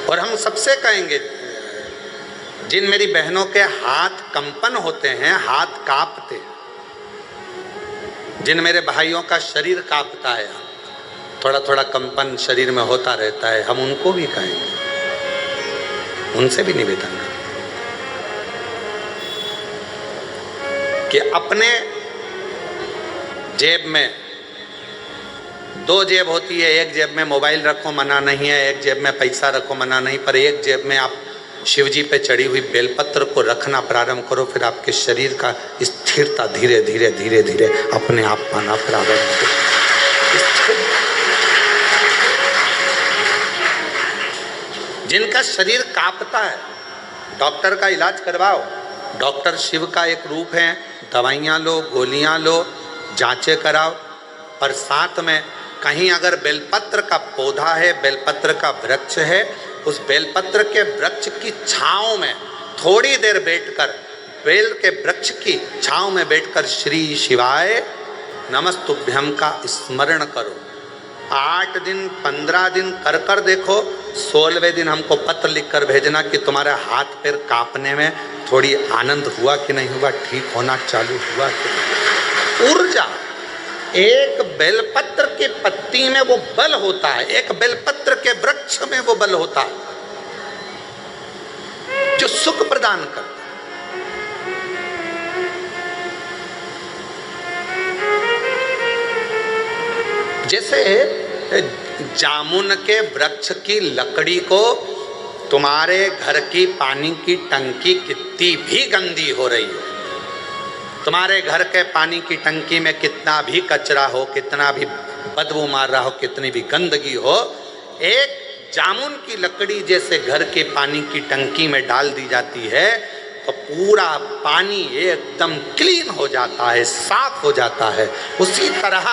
और हम सबसे कहेंगे, जिन मेरी बहनों के हाथ कंपन होते हैं, हाथ कांपते हैं, जिन मेरे भाइयों का शरीर कांपता है, थोड़ा थोड़ा कंपन शरीर में होता रहता है, हम उनको भी कहेंगे, उनसे भी निवेदन करें कि अपने जेब में 2 जेब होती है, एक जेब में मोबाइल रखो मना नहीं है, एक जेब में पैसा रखो मना नहीं, पर एक जेब में आप शिव जी पे चढ़ी हुई बेलपत्र को रखना प्रारंभ करो, फिर आपके शरीर का स्थिरता धीरे धीरे धीरे धीरे अपने आप पाना प्रारंभ करो। जिनका शरीर कांपता है, डॉक्टर का इलाज करवाओ। डॉक्टर शिव का एक रूप है, दवाइयाँ लो, गोलियाँ लो, जांचें कराओ, पर साथ में कहीं अगर बेलपत्र का पौधा है, बेलपत्र का वृक्ष है, उस बेलपत्र के वृक्ष की छांव में थोड़ी देर बैठकर, बेल के वृक्ष की छांव में बैठकर श्री शिवाय नमस्तुभ्यम का स्मरण करो। 8 दिन 15 दिन कर कर देखो, 16वें दिन हमको पत्र लिख कर भेजना कि तुम्हारे हाथ पैर कांपने में थोड़ी आनंद हुआ कि नहीं हुआ, ठीक होना चालू हुआ कि नहीं। ऊर्जा, एक बेलपत्र के पत्ती में वो बल होता है, एक बेलपत्र के वृक्ष में वो बल होता है जो सुख प्रदान करता है। जैसे जामुन के वृक्ष की लकड़ी को तुम्हारे घर की पानी की टंकी कितनी भी गंदी हो रही हो, तुम्हारे घर के पानी की टंकी में कितना भी कचरा हो, कितना भी बदबू मार रहा हो, कितनी भी गंदगी हो, एक जामुन की लकड़ी जैसे घर के पानी की टंकी में डाल दी जाती है तो पूरा पानी एकदम क्लीन हो जाता है, साफ हो जाता है। उसी तरह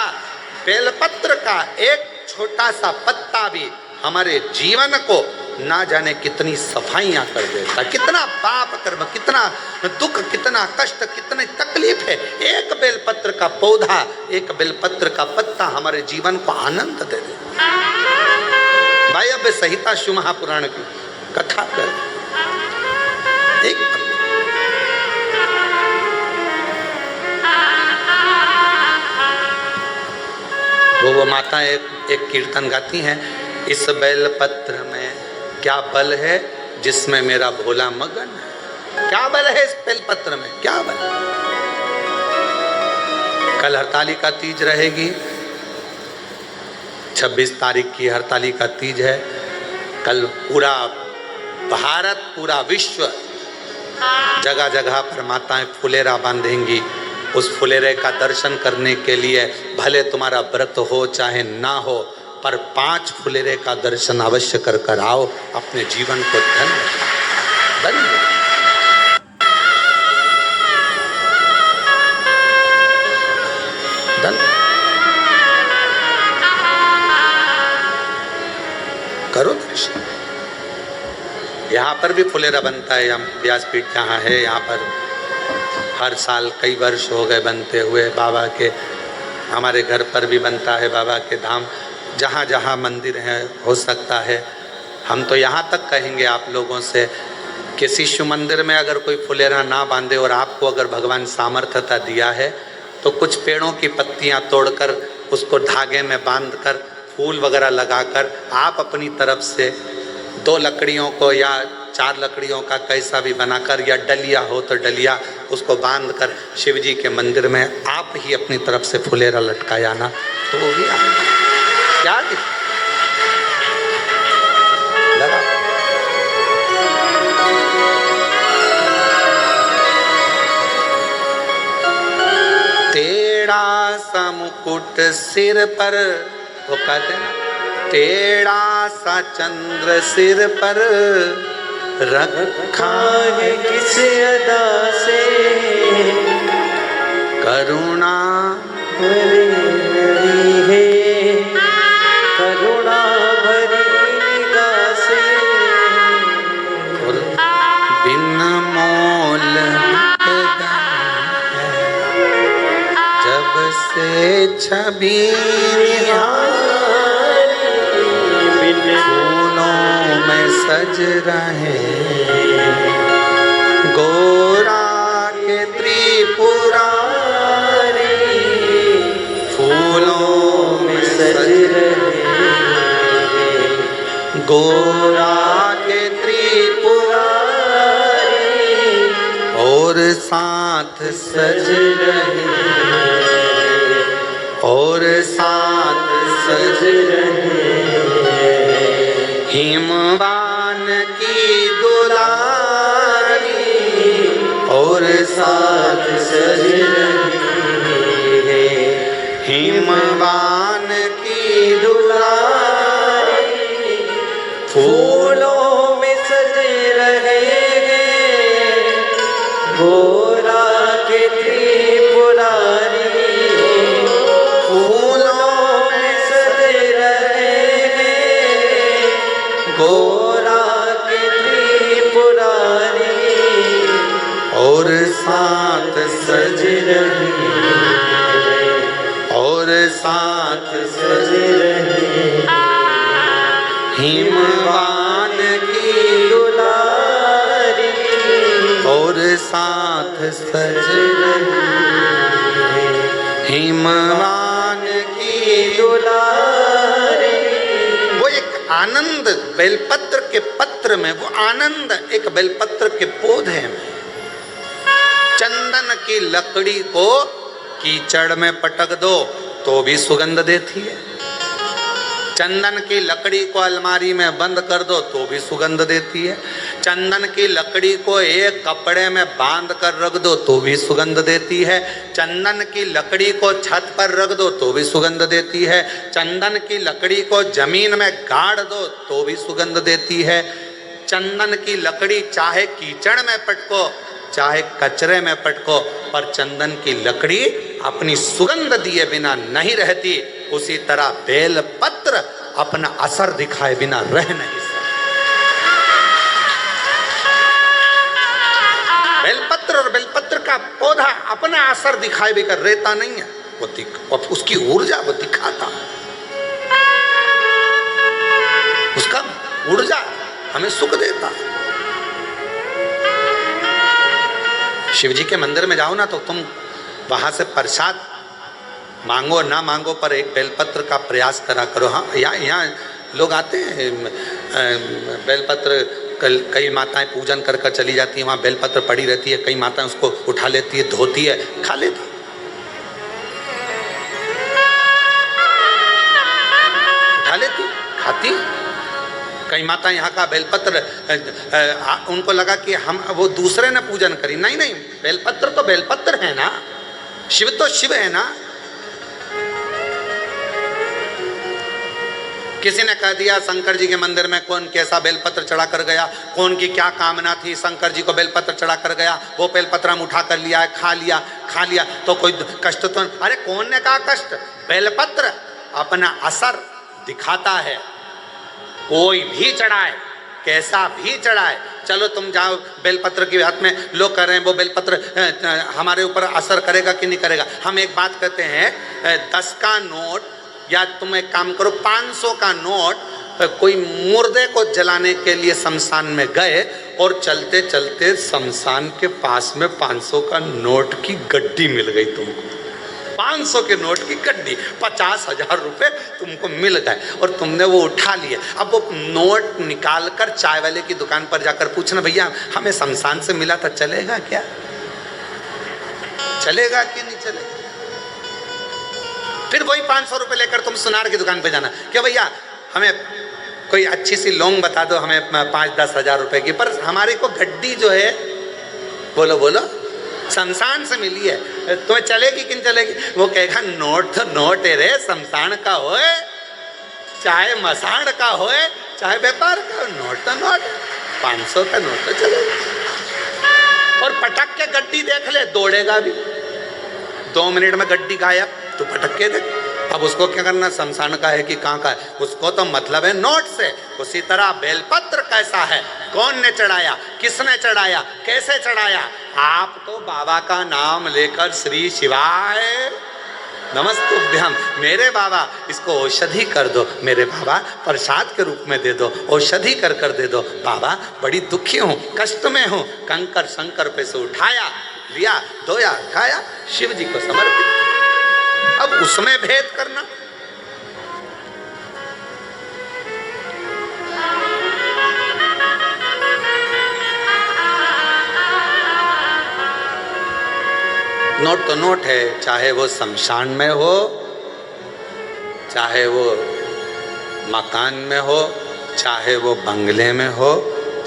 बेलपत्र का एक छोटा सा पत्ता भी हमारे जीवन को ना जाने कितनी सफाइयां कर देता है, कितना पाप कर्म, कितना दुख, कितना कष्ट, कितनी तकलीफ है। एक बेलपत्र का पौधा, एक बेलपत्र का पत्ता हमारे जीवन को आनंद दे देता। भाई अब संहिता शिव महापुराण की कथा कर, एक वो माता एक कीर्तन गाती हैं, इस बेलपत्र में क्या बल है जिसमें मेरा भोला मगन है। क्या बल है इस बेलपत्र में, क्या बल। कल हरतालिका तीज रहेगी, 26 तारीख की हरतालिका तीज है। कल पूरा भारत, पूरा विश्व, जगह जगह पर माताएं फुलेरा बांधेंगी। उस फुलेरे का दर्शन करने के लिए भले तुम्हारा व्रत हो चाहे ना हो, पर 5 फुलेरे का दर्शन अवश्य कर कर आओ, अपने जीवन को धन्य करो दर्शन। यहाँ पर भी फुलेरा बनता है, हम व्यासपीठ जहाँ है यहाँ पर हर साल कई वर्ष हो गए बनते हुए। बाबा के, हमारे घर पर भी बनता है, बाबा के धाम जहाँ जहाँ मंदिर है हो सकता है। हम तो यहाँ तक कहेंगे आप लोगों से कि शिशु मंदिर में अगर कोई फुलेरा ना बांधे और आपको अगर भगवान सामर्थ्यता दिया है तो कुछ पेड़ों की पत्तियाँ तोड़कर उसको धागे में बांधकर फूल वगैरह लगाकर आप अपनी तरफ से 2 लकड़ियों को या 4 लकड़ियों का कैसा भी बनाकर, या डलिया हो तो डलिया, उसको बांधकर शिव जी के मंदिर में आप ही अपनी तरफ से फुलेरा लटकाया ना, तो वो भी क्या लगा। टेढ़ा सा मुकुट सिर पर, वो कहते हैं ना, टेढ़ा सा चंद्र सिर पर रखा है किस अदा से, करुणा भरी है, करुणा भरी निगाह से, और बिन मोल जब से छवि में सज रहे, गोरा के त्रिपुरारी फूलों में सज रहे, गोरा के त्रिपुरारी और साथ सज रहे, और साथ सज रहे, हिमवान की दुलारी और साथ सज रहे, हिमवान की दुलारी फूलों में सज रहे, गोरा के त्रिपुरारी फूलों में सज रहे, गोरा के त्रिपुरारी और साथ सज रहे, और साथ सज रहे हिमवान की दुलारी, और साथ सज रहे हिमवान की दुलारी। वो एक आनंद बेलपत्र के पत्र में, वो आनंद एक बेलपत्र के पौधे में। चंदन की लकड़ी को कीचड़ में पटक दो तो भी सुगंध देती है, चंदन की लकड़ी को अलमारी में बंद कर दो तो भी सुगंध देती है, चंदन की लकड़ी को एक कपड़े में बांध कर रख दो तो भी सुगंध देती है, चंदन की लकड़ी को छत पर रख दो तो भी सुगंध देती है, चंदन की लकड़ी को जमीन में गाड़ दो तो भी सुगंध देती है। चंदन की लकड़ी चाहे कीचड़ में पटको चाहे कचरे में पटको, पर चंदन की लकड़ी अपनी सुगंध दिए बिना नहीं रहती। उसी तरह बेलपत्र अपना असर दिखाए बिना रह नहीं सकता। बेलपत्र और बेलपत्र का पौधा अपना असर दिखाए बिना रहता नहीं है, वो उसकी ऊर्जा वो दिखाता, उसका ऊर्जा हमें सुख देता। शिव जी के मंदिर में जाओ ना तो तुम वहां से प्रसाद मांगो ना मांगो, पर एक बेलपत्र का प्रयास करा करो। हाँ, यहाँ लोग आते हैं, बेलपत्र कई माताएं पूजन कर कर चली जाती हैं, वहाँ बेलपत्र पड़ी रहती है, कई माताएं उसको उठा लेती है, धोती है, खा लेती, उठा लेती, खाती। कई माता यहाँ का बेलपत्र उनको लगा कि हम वो दूसरे ने पूजन करी, नहीं नहीं, बेलपत्र तो बेलपत्र है ना, शिव तो शिव है ना। किसी ने कह दिया शंकर जी के मंदिर में कौन कैसा बेलपत्र चढ़ा कर गया, कौन की क्या कामना थी, शंकर जी को बेलपत्र चढ़ा कर गया, वो बेलपत्र हम उठा कर लिया है, खा लिया तो कोई कष्ट तो, अरे कौन ने कहा कष्ट? बेलपत्र अपना असर दिखाता है, कोई भी चढ़ाए, कैसा भी चढ़ाए। चलो तुम जाओ बेलपत्र के हाथ में, लोग कह रहे हैं वो बेलपत्र हमारे ऊपर असर करेगा कि नहीं करेगा। हम एक बात कहते हैं, 10 का नोट या तुम एक काम करो 500 का नोट, कोई मुर्दे को जलाने के लिए शमशान में गए और चलते चलते शमशान के पास में 500 का नोट की गड्डी मिल गई तुमको, 500 के नोट की गड्डी, 50,000 रुपए तुमको मिल गए और तुमने वो उठा लिए। अब वो नोट निकाल कर चाय वाले की दुकान पर जाकर पूछना, भैया हमें शमशान से मिला था, चलेगा क्या? चलेगा कि नहीं चलेगा? फिर वही 500 रुपए लेकर तुम सुनार की दुकान पे जाना, क्या भैया हमें कोई अच्छी सी लौंग बता दो, हमें 5-10 हजार रुपए की, पर हमारे को गड्डी जो है, बोलो शमशान से मिली है, तुम्हें चलेगी कि नहीं चलेगी? वो कहेगा नोट तो नोट है रे, शमशान का होए चाहे मसाण का होए चाहे व्यापार का, नोट तो नोट, 500 का नोट तो चलेगा। और पटक के गड्डी देख ले, दौड़ेगा भी, 2 मिनट में गड्डी गायब, तो पटक के देख। अब उसको क्या करना, शमशान का है कि कहाँ का है, उसको तो मतलब है नोट से। उसी तरह बेलपत्र कैसा है, कौन ने चढ़ाया, किसने चढ़ाया, कैसे चढ़ाया? आप तो बाबा का नाम लेकर श्री शिवाय नमस्तुभ्यम, मेरे बाबा इसको औषधि कर दो, मेरे बाबा प्रसाद के रूप में दे दो, औषधि कर कर दे दो, बाबा बड़ी दुखी हूँ, कष्ट में हूँ, कंकर शंकर पे से उठाया, लिया, धोया, खाया, शिव जी को समर्पित। अब उसमें भेद करना, नोट तो नोट है, चाहे वो शमशान में हो, चाहे वो मकान में हो, चाहे वो बंगले में हो,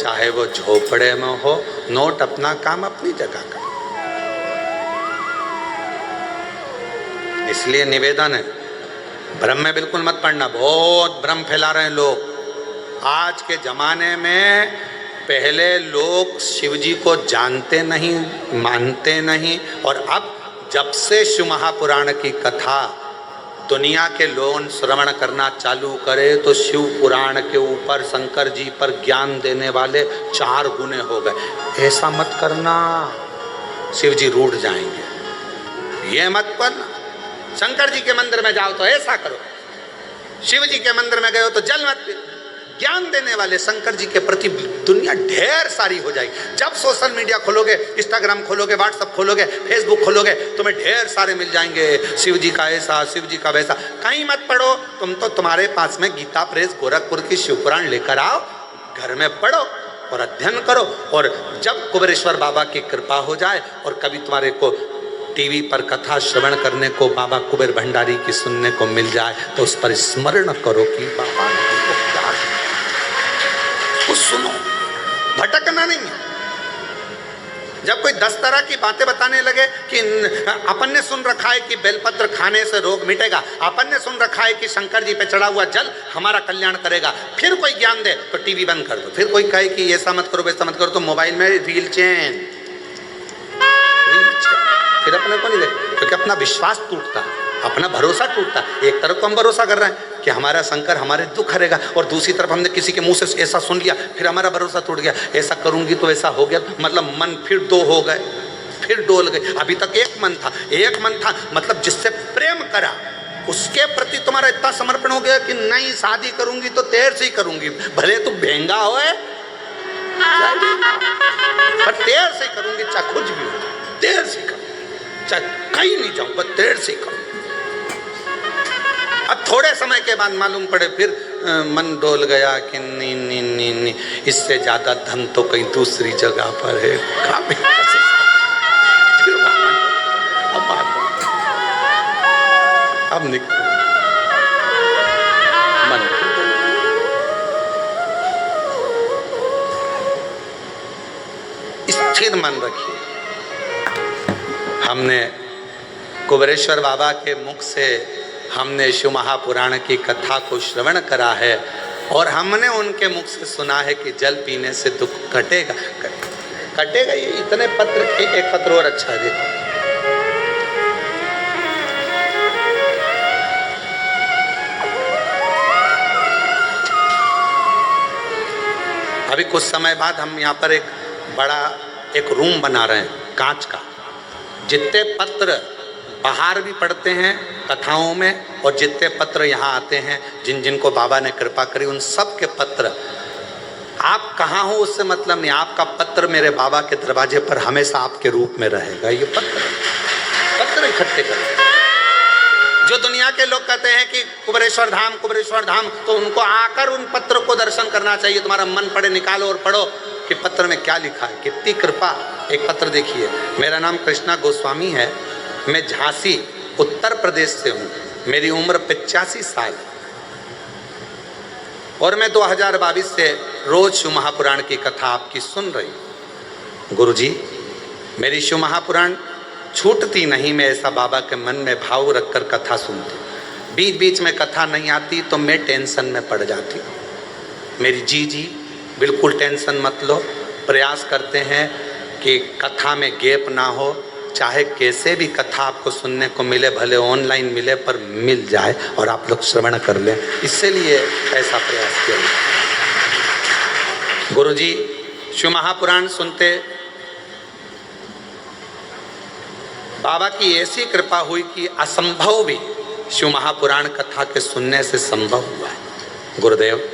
चाहे वो झोपड़े में हो, नोट अपना काम अपनी जगह का। इसलिए निवेदन है, भ्रम में बिल्कुल मत पड़ना, बहुत भ्रम फैला रहे हैं लोग आज के जमाने में। पहले लोग शिव जी को जानते नहीं, मानते नहीं, और अब जब से शिव महापुराण की कथा दुनिया के लोग श्रवण करना चालू करे तो शिव पुराण के ऊपर शंकर जी पर ज्ञान देने वाले 4 गुने हो गए। ऐसा मत करना, शिव जी रूठ जाएंगे, ये मत करना। शंकर जी के मंदिर में जाओ तो ऐसा करो, शिव जी के मंदिर में गए हो तो जल मत पियो। ज्ञान देने वाले शंकर जी के प्रति दुनिया ढेर सारी हो जाएगी। जब सोशल मीडिया खोलोगे, इंस्टाग्राम खोलोगे, व्हाट्सएप खोलोगे, फेसबुक खोलोगे, तुम्हें ढेर सारे मिल जाएंगे, शिव जी का ऐसा, शिव जी का वैसा। कहीं मत पढ़ो, तुम तो तुम्हारे पास में गीता प्रेस गोरखपुर की शिव पुराण लेकर आओ, घर में पढ़ो और अध्ययन करो। और जब कुबेरेश्वर बाबा की कृपा हो जाए और कभी तुम्हारे को टीवी पर कथा श्रवण करने को बाबा कुबेर भंडारी की सुनने को मिल जाए तो उस पर स्मरण करो कि बाबा ने हमको क्या, कुछ सुनो, भटकना नहीं है। जब कोई 10 तरह की बातें बताने लगे कि अपन ने सुन रखा है कि बेलपत्र खाने से रोग मिटेगा, अपन ने सुन रखा है कि शंकर जी पे चढ़ा हुआ जल हमारा कल्याण करेगा, फिर कोई ज्ञान दे तो टीवी बंद कर दो। फिर कोई कहे कि ऐसा मत करो वैसा मत करो तो मोबाइल में रील चेन, फिर अपने को नहीं दे, क्योंकि अपना विश्वास टूटता, अपना भरोसा टूटता। एक तरफ तो हम भरोसा कर रहे हैं कि हमारा शंकर हमारे दुख हरेगा, और दूसरी तरफ हमने किसी के मुंह से ऐसा सुन लिया, फिर हमारा भरोसा टूट गया, ऐसा करूंगी तो ऐसा हो गया, मतलब मन फिर दो हो गए, फिर डोल गए। अभी तक एक मन था, मतलब जिससे प्रेम करा उसके प्रति तुम्हारा इतना समर्पण हो गया कि नहीं शादी करूंगी तो देर से ही करूंगी, भले तू भेंगा होए पर देर से करूंगी, चाहे कुछ भी हो, देर से करूंगी, चाहे कहीं नहीं जाऊंगा, देर से करूंगी। अब थोड़े समय के बाद मालूम पड़े फिर मन डोल गया कि नहीं, इससे ज्यादा धन तो कहीं दूसरी जगह पर है। फिर अब निकल मन स्थिर मन रखिए। हमने कुबेरेश्वर बाबा के मुख से हमने शिव महापुराण की कथा को श्रवण करा है और हमने उनके मुख से सुना है कि जल पीने से दुख कटेगा। ये इतने पत्र, एक पत्र और अच्छा है, अभी कुछ समय बाद हम यहाँ पर एक रूम बना रहे हैं कांच का। जितने पत्र बाहर भी पढ़ते हैं कथाओं में और जितने पत्र यहाँ आते हैं, जिनको बाबा ने कृपा करी, उन सब के पत्र, आप कहाँ हो उससे मतलब नहीं, आपका पत्र मेरे बाबा के दरवाजे पर हमेशा आपके रूप में रहेगा। ये पत्र इकट्ठे कर, जो दुनिया के लोग कहते हैं कि कुबेरेश्वर धाम, तो उनको आकर उन पत्र को दर्शन करना चाहिए। तुम्हारा मन पड़े, निकालो और पढ़ो कि पत्र में क्या लिखा है, कितनी कृपा। एक पत्र देखिए, मेरा नाम कृष्णा गोस्वामी है, मैं झांसी उत्तर प्रदेश से हूँ, मेरी उम्र 85 साल और मैं 2022 से रोज शिव महापुराण की कथा आपकी सुन रही हूँ। गुरुजी, मेरी शिव महापुराण छूटती नहीं, मैं ऐसा बाबा के मन में भाव रखकर कथा सुनती। बीच बीच में कथा नहीं आती तो मैं टेंशन में पड़ जाती हूँ। मेरी जी बिल्कुल टेंशन मत लो, प्रयास करते हैं कि कथा में गैप ना हो, चाहे कैसे भी कथा आपको सुनने को मिले, भले ऑनलाइन मिले पर मिल जाए और आप लोग श्रवण कर लें, इसलिए ऐसा प्रयास किया। गुरुजी, शिव महापुराण सुनते बाबा की ऐसी कृपा हुई कि असंभव भी शिव महापुराण कथा के सुनने से संभव हुआ है। गुरुदेव,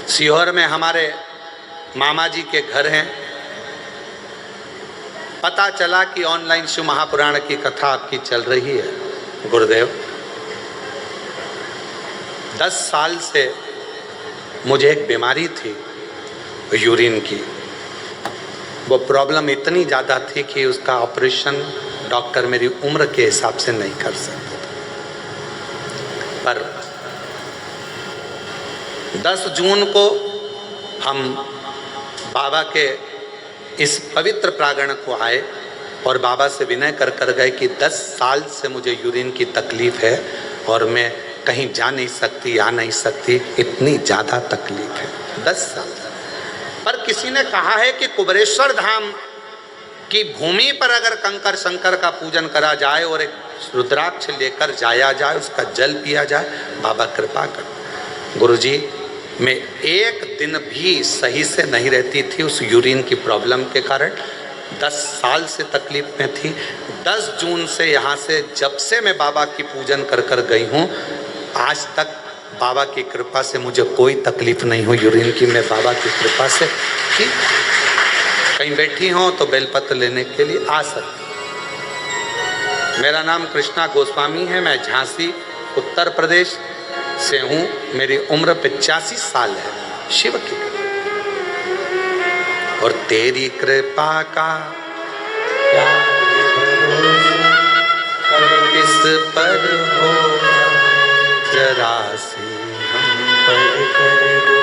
सीहोर में हमारे मामा जी के घर हैं, पता चला कि ऑनलाइन शिव महापुराण की कथा आपकी चल रही है। गुरुदेव, 10 साल से मुझे एक बीमारी थी यूरिन की, वो प्रॉब्लम इतनी ज़्यादा थी कि उसका ऑपरेशन डॉक्टर मेरी उम्र के हिसाब से नहीं कर सकते। पर 10 जून को हम बाबा के इस पवित्र प्रांगण को आए और बाबा से विनय कर गए कि 10 साल से मुझे यूरिन की तकलीफ है और मैं कहीं जा नहीं सकती, आ नहीं सकती, इतनी ज़्यादा तकलीफ है। 10 साल। पर किसी ने कहा है कि कुबेरेश्वर धाम की भूमि पर अगर कंकर शंकर का पूजन करा जाए और एक रुद्राक्ष लेकर जाया जाए, उसका जल पिया जाए, बाबा कृपा कर। गुरुजी, मैं एक दिन भी सही से नहीं रहती थी उस यूरिन की प्रॉब्लम के कारण। 10 साल से तकलीफ में थी। 10 जून से यहाँ से जब से मैं बाबा की पूजन कर कर गई हूँ, आज तक बाबा की कृपा से मुझे कोई तकलीफ नहीं हुई यूरिन की। मैं बाबा की कृपा से कि कहीं बैठी हो तो बेलपत्र लेने के लिए आ सकती। मेरा नाम कृष्णा गोस्वामी है, मैं झांसी उत्तर प्रदेश से हूँ। मेरी उम्र 85 साल है। शिव की और तेरी कृपा का क्या किस पर हो, जरा सी हम पर कर दो,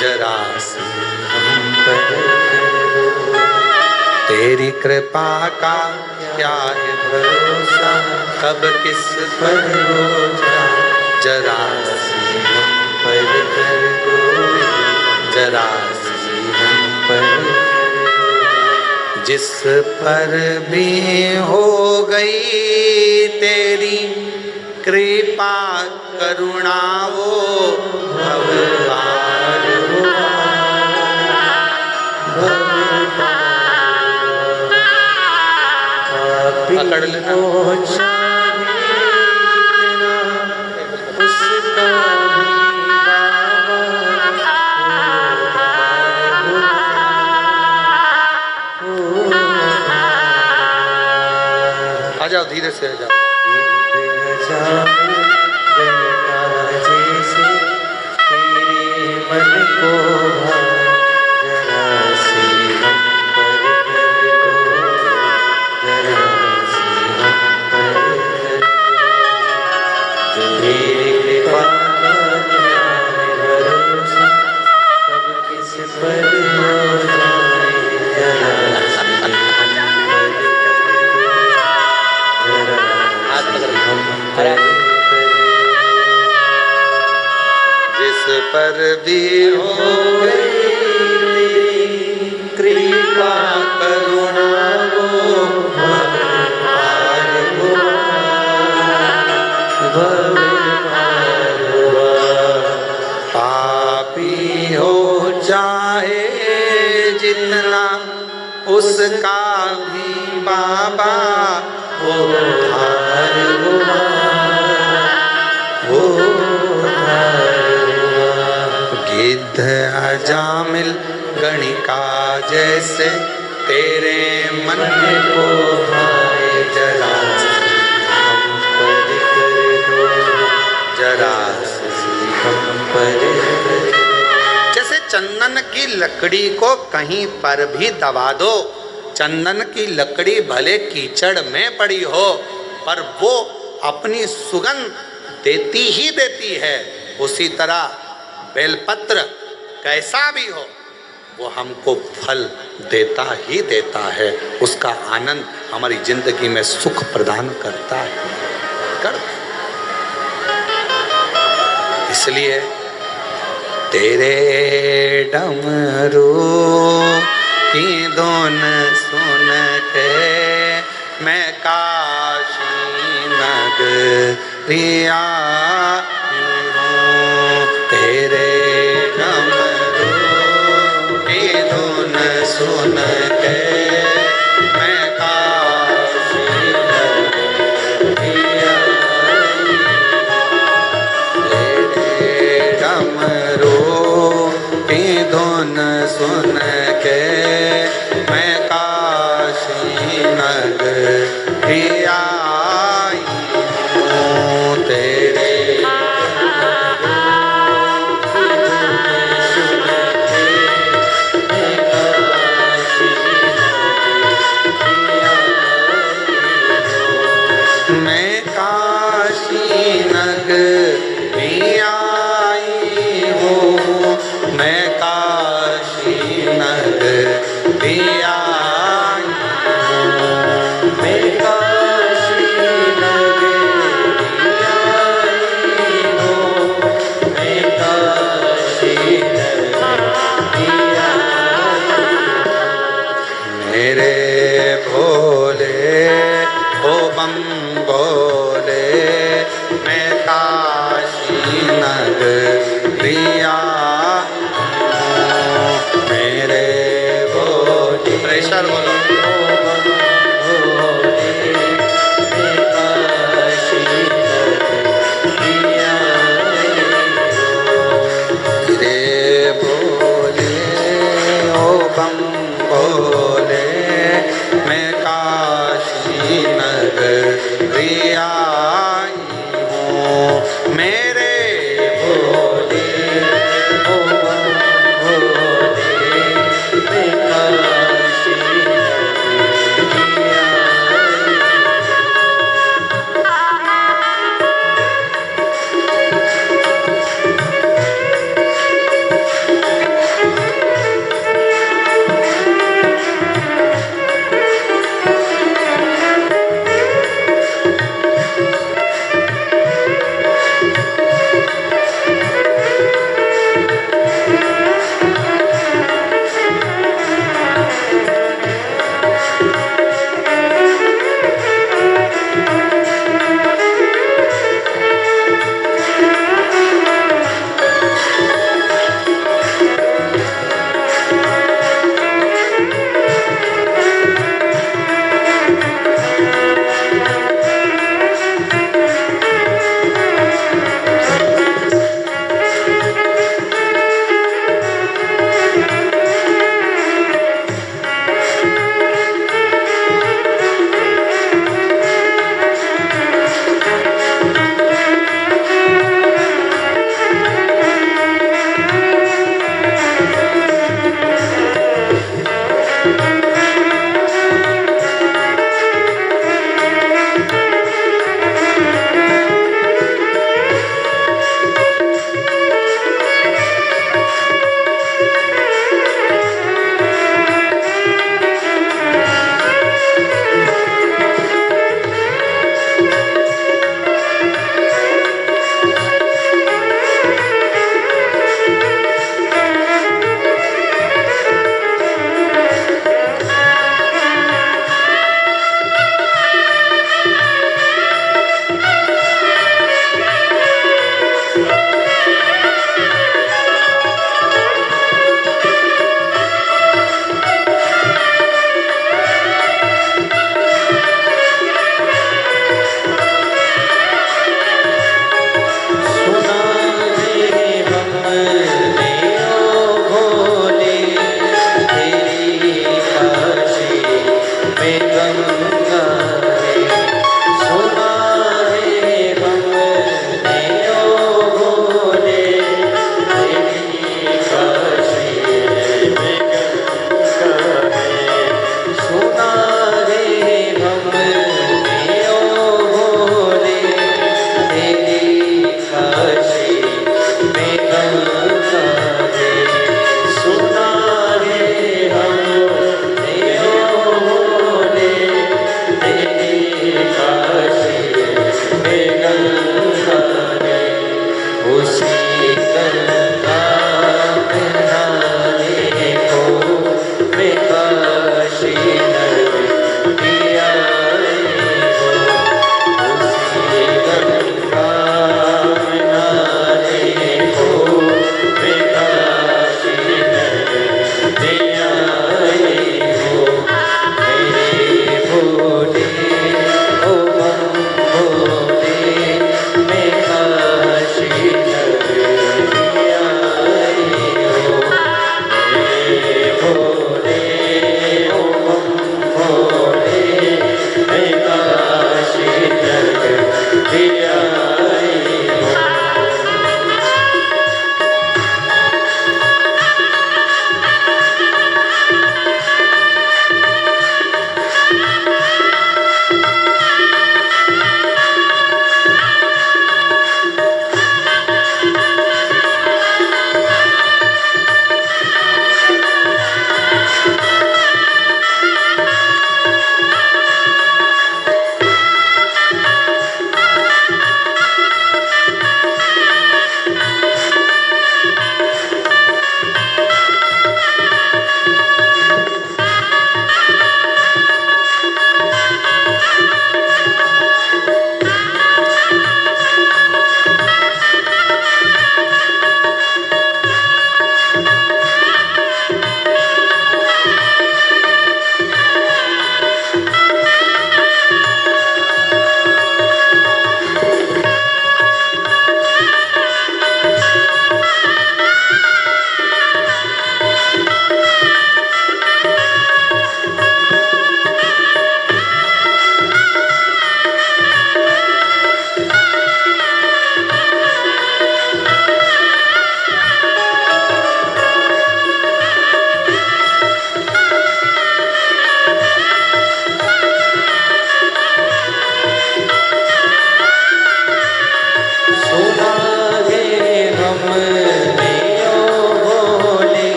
जरा सी हम पर कर दो। तेरी कृपा का क्या है भरोसा, कब किस पर हो जाए, जरा सी हम पर कर दो, जरा सी हम पर कर दो। जिस पर भी हो गई तेरी कृपा करुणा, वो भगवान हुआ, पकड़ लेना। आ जाओ, धीरे से आ जाओ। मन को जरा सी हम पर कर दो, जरा सी हम पर कर दो। तेरी कृपा का क्या है भरोसा, कब किस पर हो जाए, जरा सी हम पर कर दो, जरा सी हम पर कर दो। जिस पर भी हो गई तेरी कृपा करुणा, वो भगवान हुआ, भगवान हुआ। पापी हो चाहे जितना, उसका भी बाबा वो उद्धार हुआ, वो गिद्ध अजामिल गणिका जैसे तेरे मन को भाए, जरा हम पर कर दो, जरा हम पर कर दो। जैसे चंदन की लकड़ी को कहीं पर भी दबा दो, चंदन की लकड़ी भले कीचड़ में पड़ी हो पर वो अपनी सुगंध देती ही देती है। उसी तरह बेलपत्र कैसा भी हो वो हमको फल देता ही देता है, उसका आनंद हमारी जिंदगी में सुख प्रदान करता है। इसलिए तेरे डमरू की धुन सुन के मैं काशी नगरिया हूँ। तेरे डमरू की धुन सुन के मैं काशी नगरिया, तेरे डमरू की धुन सुन के मैं काशी नगरिया हूँ। तेरे मैं काशी नगरिया हूँ, मैं काशी नगरिया हूँ, मैं काशी नगरिया हूँ, मैं काशी नगरिया। मेरे भोले ओ बम बोले मैं काशी नगरिया हूँ। मेरे भोले जोरदार बोलो। रे बोले ओ बम बोले मैं काशी नगरी आई हूँ। मेरे भोले ओ बम भोले मैं काशी नगरी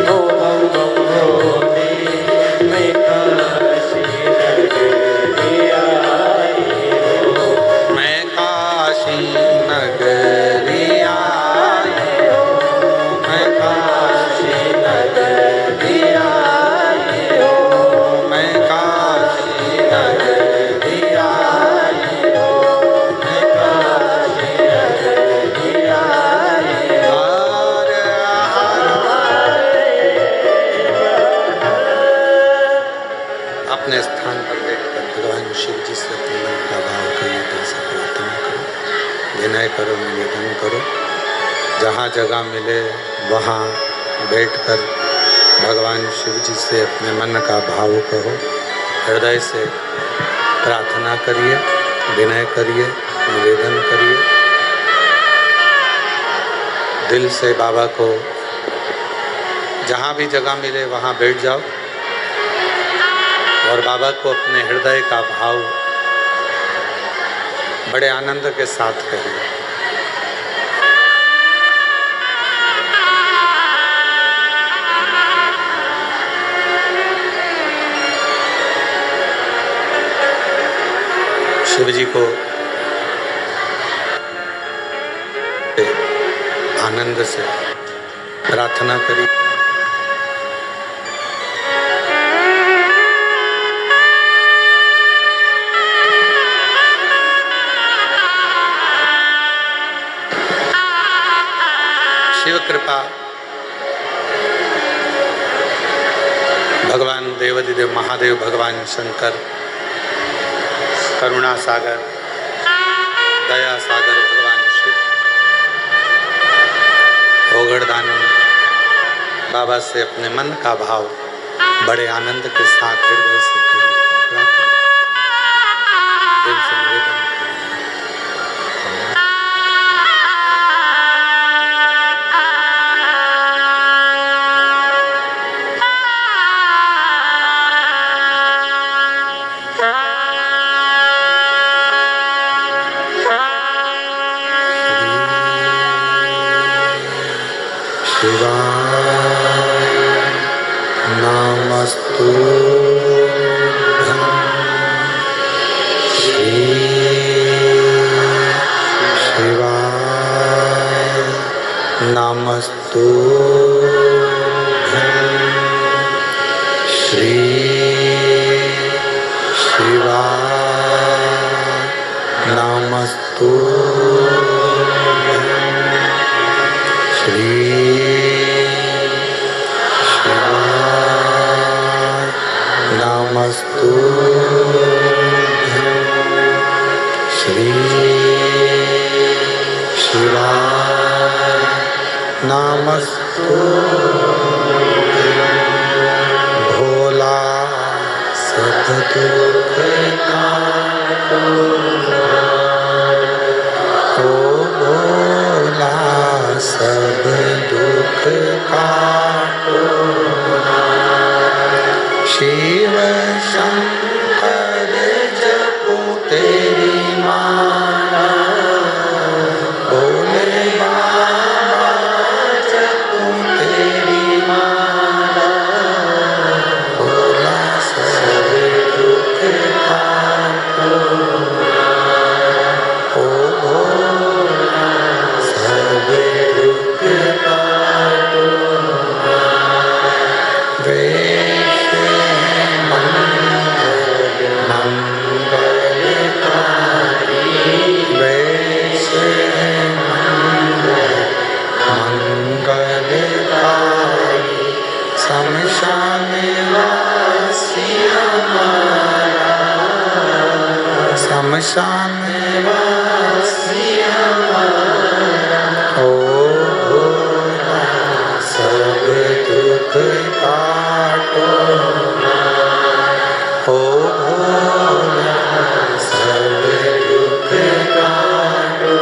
ओ बम बम भोले मैं काशी नगरी आई हो, मैं काशी नगरी आई हो, मैं काशी नगरी आई हो, मैं काशी नगरी आई हो, मैं काशी नगरी आई हो। अपने स्थान पर बैठकर भगवान शिव जी से अपने मन का भाव करिए, दिल से प्रार्थना करो, विनय करो, निवेदन करो। जहाँ जगह मिले वहाँ बैठकर भगवान शिव जी से अपने मन का भाव कहो, हृदय से प्रार्थना करिए, विनय करिए, निवेदन करिए। दिल से बाबा को जहाँ भी जगह मिले वहाँ बैठ जाओ और बाबा को अपने हृदय का भाव बड़े आनंद के साथ कहिए। शिव जी को आनंद से प्रार्थना करिए। शिव कृपा भगवान देवाधिदेव महादेव, भगवान शंकर, करुणा सागर, दया सागर भगवान शिव, ओगड़दानी बाबा से अपने मन का भाव बड़े आनंद के साथ हृदय से करिए, प्रार्थना दिल से निवेदन नमस्तुभ्यं श्री शिवाय नमस्तुभ्यं श्री शिवाय नमस्तुभ्यं श्री शिवाय नमस्तुभ्यं। भोला सब दुख काटो, ओ भोला सब दुख काटो, शिव शंकर जपो तेरी माला, भोले बाबा जपो तेरी माला, भोला सब दुख काटो, ओ भोला सब दुख काटो। वेश मंगलकारी, वेश मंगलकारी, शमशान वासी हमारा, शमशान वासी हमारा, ओ भोला सब दुख काटो, ओ भोला सब दुख काटो।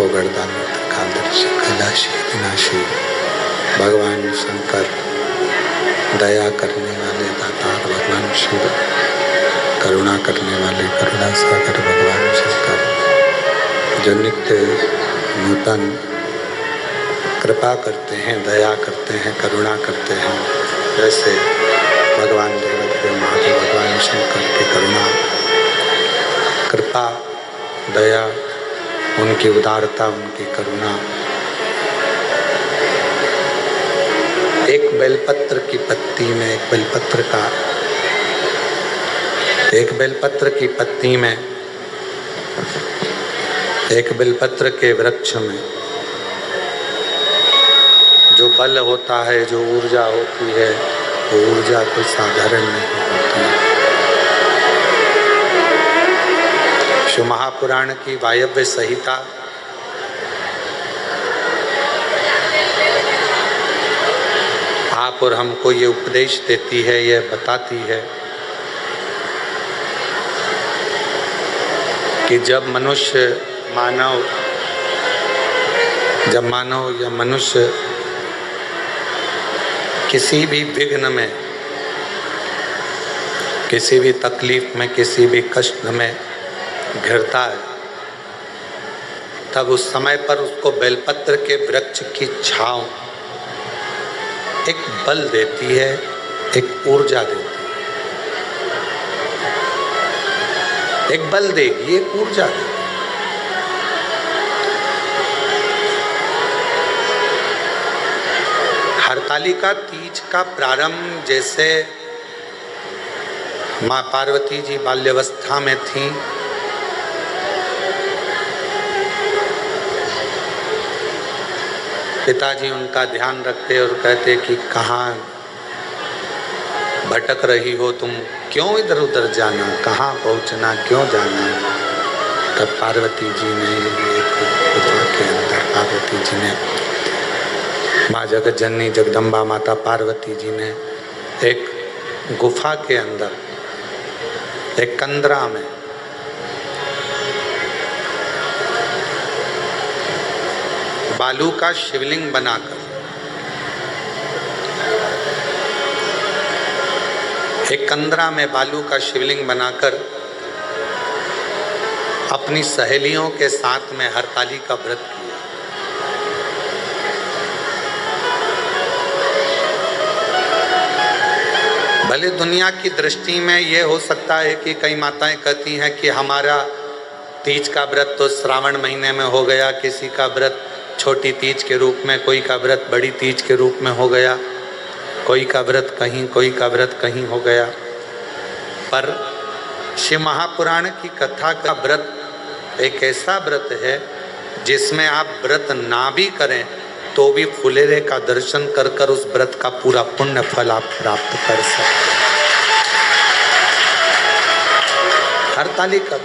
गर्दानी कालदर्शी कैलाशी विनाशी भगवान शंकर, दया करने वाले दातार भगवान शिव, करुणा करने वाले करुणा सागर भगवान शंकर, जो नित्य नूतन कृपा करते हैं, दया करते हैं, करुणा करते हैं, जैसे भगवान देवदेव महादेव भगवान शंकर की करुणा, कृपा, दया, उनकी उदारता, उनकी करुणा। एक बेलपत्र की पत्ती में, एक बेलपत्र की पत्ती में, एक बेलपत्र के वृक्ष में जो बल होता है, जो ऊर्जा होती है, वो ऊर्जा कोई साधारण नहीं होती है। शिव महापुराण की वायव्य संहिता आप और हमको ये उपदेश देती है, ये बताती है कि जब मानव या मनुष्य किसी भी विघ्न में, किसी भी तकलीफ में, किसी भी कष्ट में घिरता है, तब उस समय पर उसको बेलपत्र के वृक्ष की छांव एक बल देती है, एक ऊर्जा देती है। एक बल देगी, एक ऊर्जा देगी। हरतालिका तीज का प्रारंभ जैसे माँ पार्वती जी बाल्यावस्था में थीं, पिताजी उनका ध्यान रखते और कहते कि कहाँ भटक रही हो तुम, क्यों इधर उधर जाना, कहाँ पहुँचना, क्यों जाना। तब पार्वती जी ने एक गुफा के अंदर, पार्वती जी ने, माँ जगत जननी जगदम्बा माता पार्वती जी ने एक गुफा के अंदर, एक कंदरा में बालू का शिवलिंग बनाकर, एक कंदरा में बालू का शिवलिंग बनाकर अपनी सहेलियों के साथ में हरतालिका व्रत किया। भले दुनिया की दृष्टि में ये हो सकता है कि कई माताएं कहती हैं कि हमारा तीज का व्रत तो श्रावण महीने में हो गया, किसी का व्रत छोटी तीज के रूप में, कोई का व्रत बड़ी तीज के रूप में हो गया, कोई का व्रत कहीं, कोई का व्रत कहीं हो गया। पर शिव महापुराण की कथा का व्रत एक ऐसा व्रत है जिसमें आप व्रत ना भी करें तो भी फुलेरे का दर्शन कर कर उस व्रत का पूरा पुण्य फल आप प्राप्त कर सकते। हरतालिका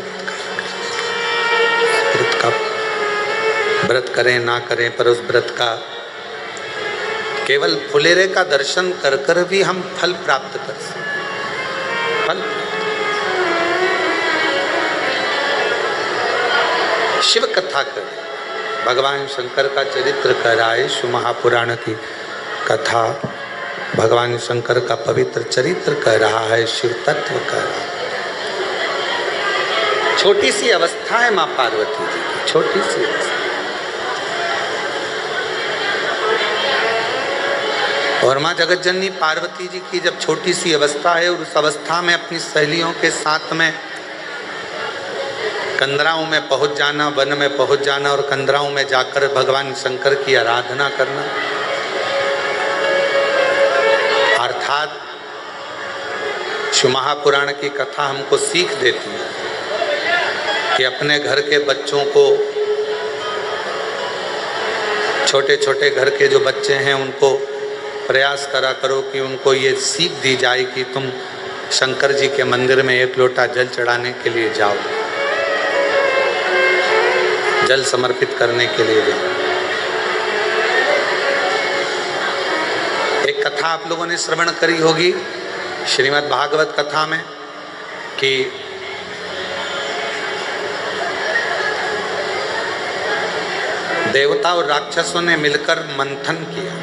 व्रत करें ना करें, पर उस व्रत का केवल फुलेरे का दर्शन कर कर भी हम फल प्राप्त कर सकते। फल शिव कथा करें, भगवान शंकर का चरित्र कह रहा है शिव महापुराण की कथा, भगवान शंकर का पवित्र चरित्र कह रहा है, शिव तत्व कह रहा है। छोटी सी अवस्था है माँ पार्वती जी की, छोटी सी अवस्था, और माँ जगत जननी पार्वती जी की जब छोटी सी अवस्था है और उस अवस्था में अपनी सहेलियों के साथ में कंदराओं में पहुंच जाना, वन में पहुंच जाना और कंदराओं में जाकर भगवान शंकर की आराधना करना, अर्थात शिव महापुराण की कथा हमको सीख देती है कि अपने घर के बच्चों को, छोटे छोटे घर के जो बच्चे हैं उनको प्रयास करा करो कि उनको ये सीख दी जाए कि तुम शंकर जी के मंदिर में एक लोटा जल चढ़ाने के लिए जाओ, जल समर्पित करने के लिए जाओ। एक कथा आप लोगों ने श्रवण करी होगी श्रीमद् भागवत कथा में कि देवता और राक्षसों ने मिलकर मंथन किया।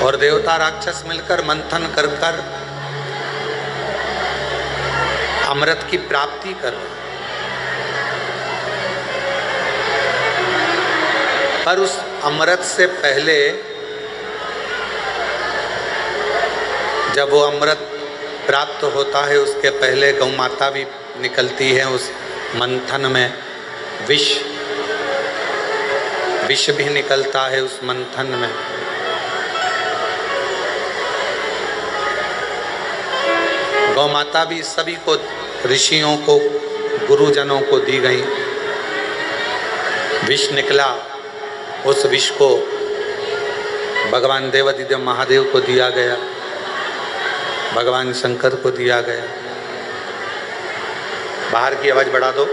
और देवता राक्षस मिलकर मंथन कर कर अमृत की प्राप्ति कर, पर उस अमृत से पहले जब वो अमृत प्राप्त होता है उसके पहले गौ माता भी निकलती है उस मंथन में, विष भी निकलता है उस मंथन में। गौ माता भी सभी को, ऋषियों को, गुरुजनों को दी गई। विष निकला, उस विष को भगवान देवादिदेव महादेव को दिया गया, भगवान शंकर को दिया गया। बाहर की आवाज़ बढ़ा दो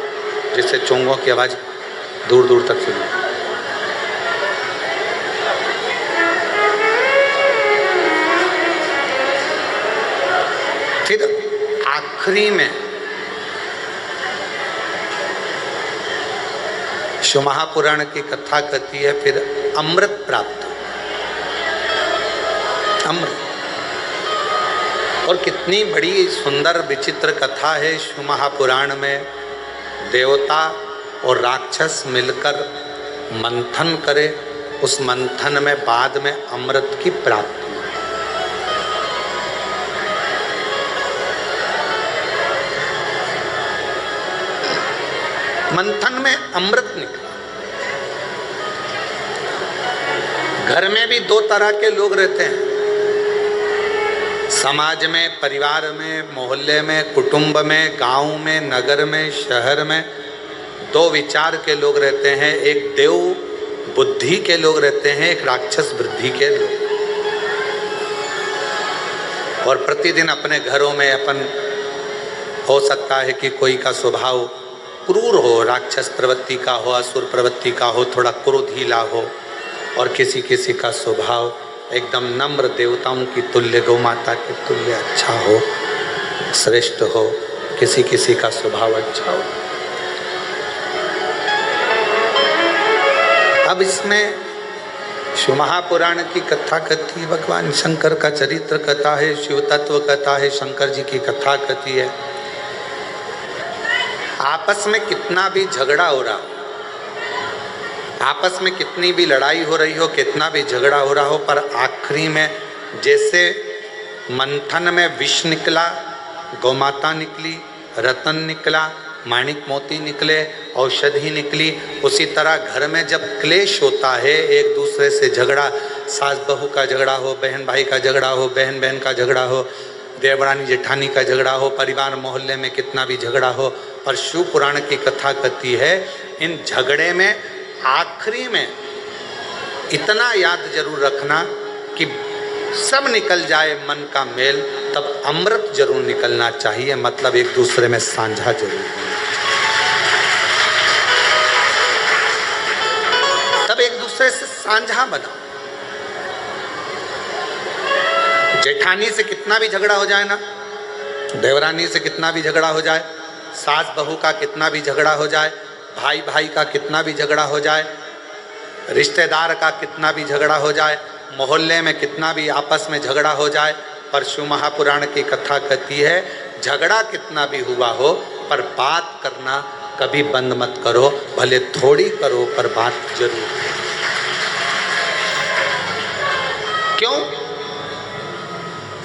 जिससे चोंगों की आवाज़ दूर दूर तक सुने। फिर आखिरी में शिव महापुराण की कथा कहती है, फिर अमृत प्राप्त, अमृत। और कितनी बड़ी सुंदर विचित्र कथा है शिव महापुराण में। देवता और राक्षस मिलकर मंथन करे, उस मंथन में बाद में अमृत की प्राप्ति। मंथन में अमृत निकला। घर में भी दो तरह के लोग रहते हैं, समाज में, परिवार में, मोहल्ले में, कुटुंब में, गांव में, नगर में, शहर में दो विचार के लोग रहते हैं। एक देव बुद्धि के लोग रहते हैं, एक राक्षस बुद्धि के लोग। और प्रतिदिन अपने घरों में अपन, हो सकता है कि कोई का स्वभाव क्रूर हो, राक्षस प्रवृत्ति का हो, असुर प्रवृत्ति का हो, थोड़ा क्रोधीला हो, और किसी किसी का स्वभाव एकदम नम्र, देवताओं की तुल्य, गौ माता के तुल्य अच्छा हो, श्रेष्ठ हो, किसी किसी का स्वभाव अच्छा हो। अब इसमें शिव महापुराण की कथा कहती है, भगवान शंकर का चरित्र कथा है, शिव तत्व कथा है, शंकर जी की कथा कहती है। आपस में कितना भी झगड़ा हो रहा हो, आपस में कितनी भी लड़ाई हो रही हो, कितना भी झगड़ा हो रहा हो, पर आखिरी में जैसे मंथन में विष निकला, गौमाता निकली, रतन निकला, माणिक मोती निकले, औषधि निकली, उसी तरह घर में जब क्लेश होता है, एक दूसरे से झगड़ा, सास बहू का झगड़ा हो, बहन भाई का झगड़ा हो, बहन बहन का झगड़ा हो, देवरानी जेठानी का झगड़ा हो, परिवार मोहल्ले में कितना भी झगड़ा हो, पर शिव पुराण की कथा कहती है इन झगड़े में आखिरी में इतना याद जरूर रखना कि सब निकल जाए मन का मेल, तब अमृत जरूर निकलना चाहिए, मतलब एक दूसरे में साझा जरूर, तब एक दूसरे से साझा बनाओ। जेठानी से कितना भी झगड़ा हो जाए ना, देवरानी से कितना भी झगड़ा हो जाए, सास बहू का कितना भी झगड़ा हो जाए, भाई भाई का कितना भी झगड़ा हो जाए, रिश्तेदार का कितना भी झगड़ा हो जाए, मोहल्ले में कितना भी आपस में झगड़ा हो जाए, पर शिव महापुराण की कथा कहती है झगड़ा कितना भी हुआ हो पर बात करना कभी बंद मत करो, भले थोड़ी करो पर बात जरूर। क्यों?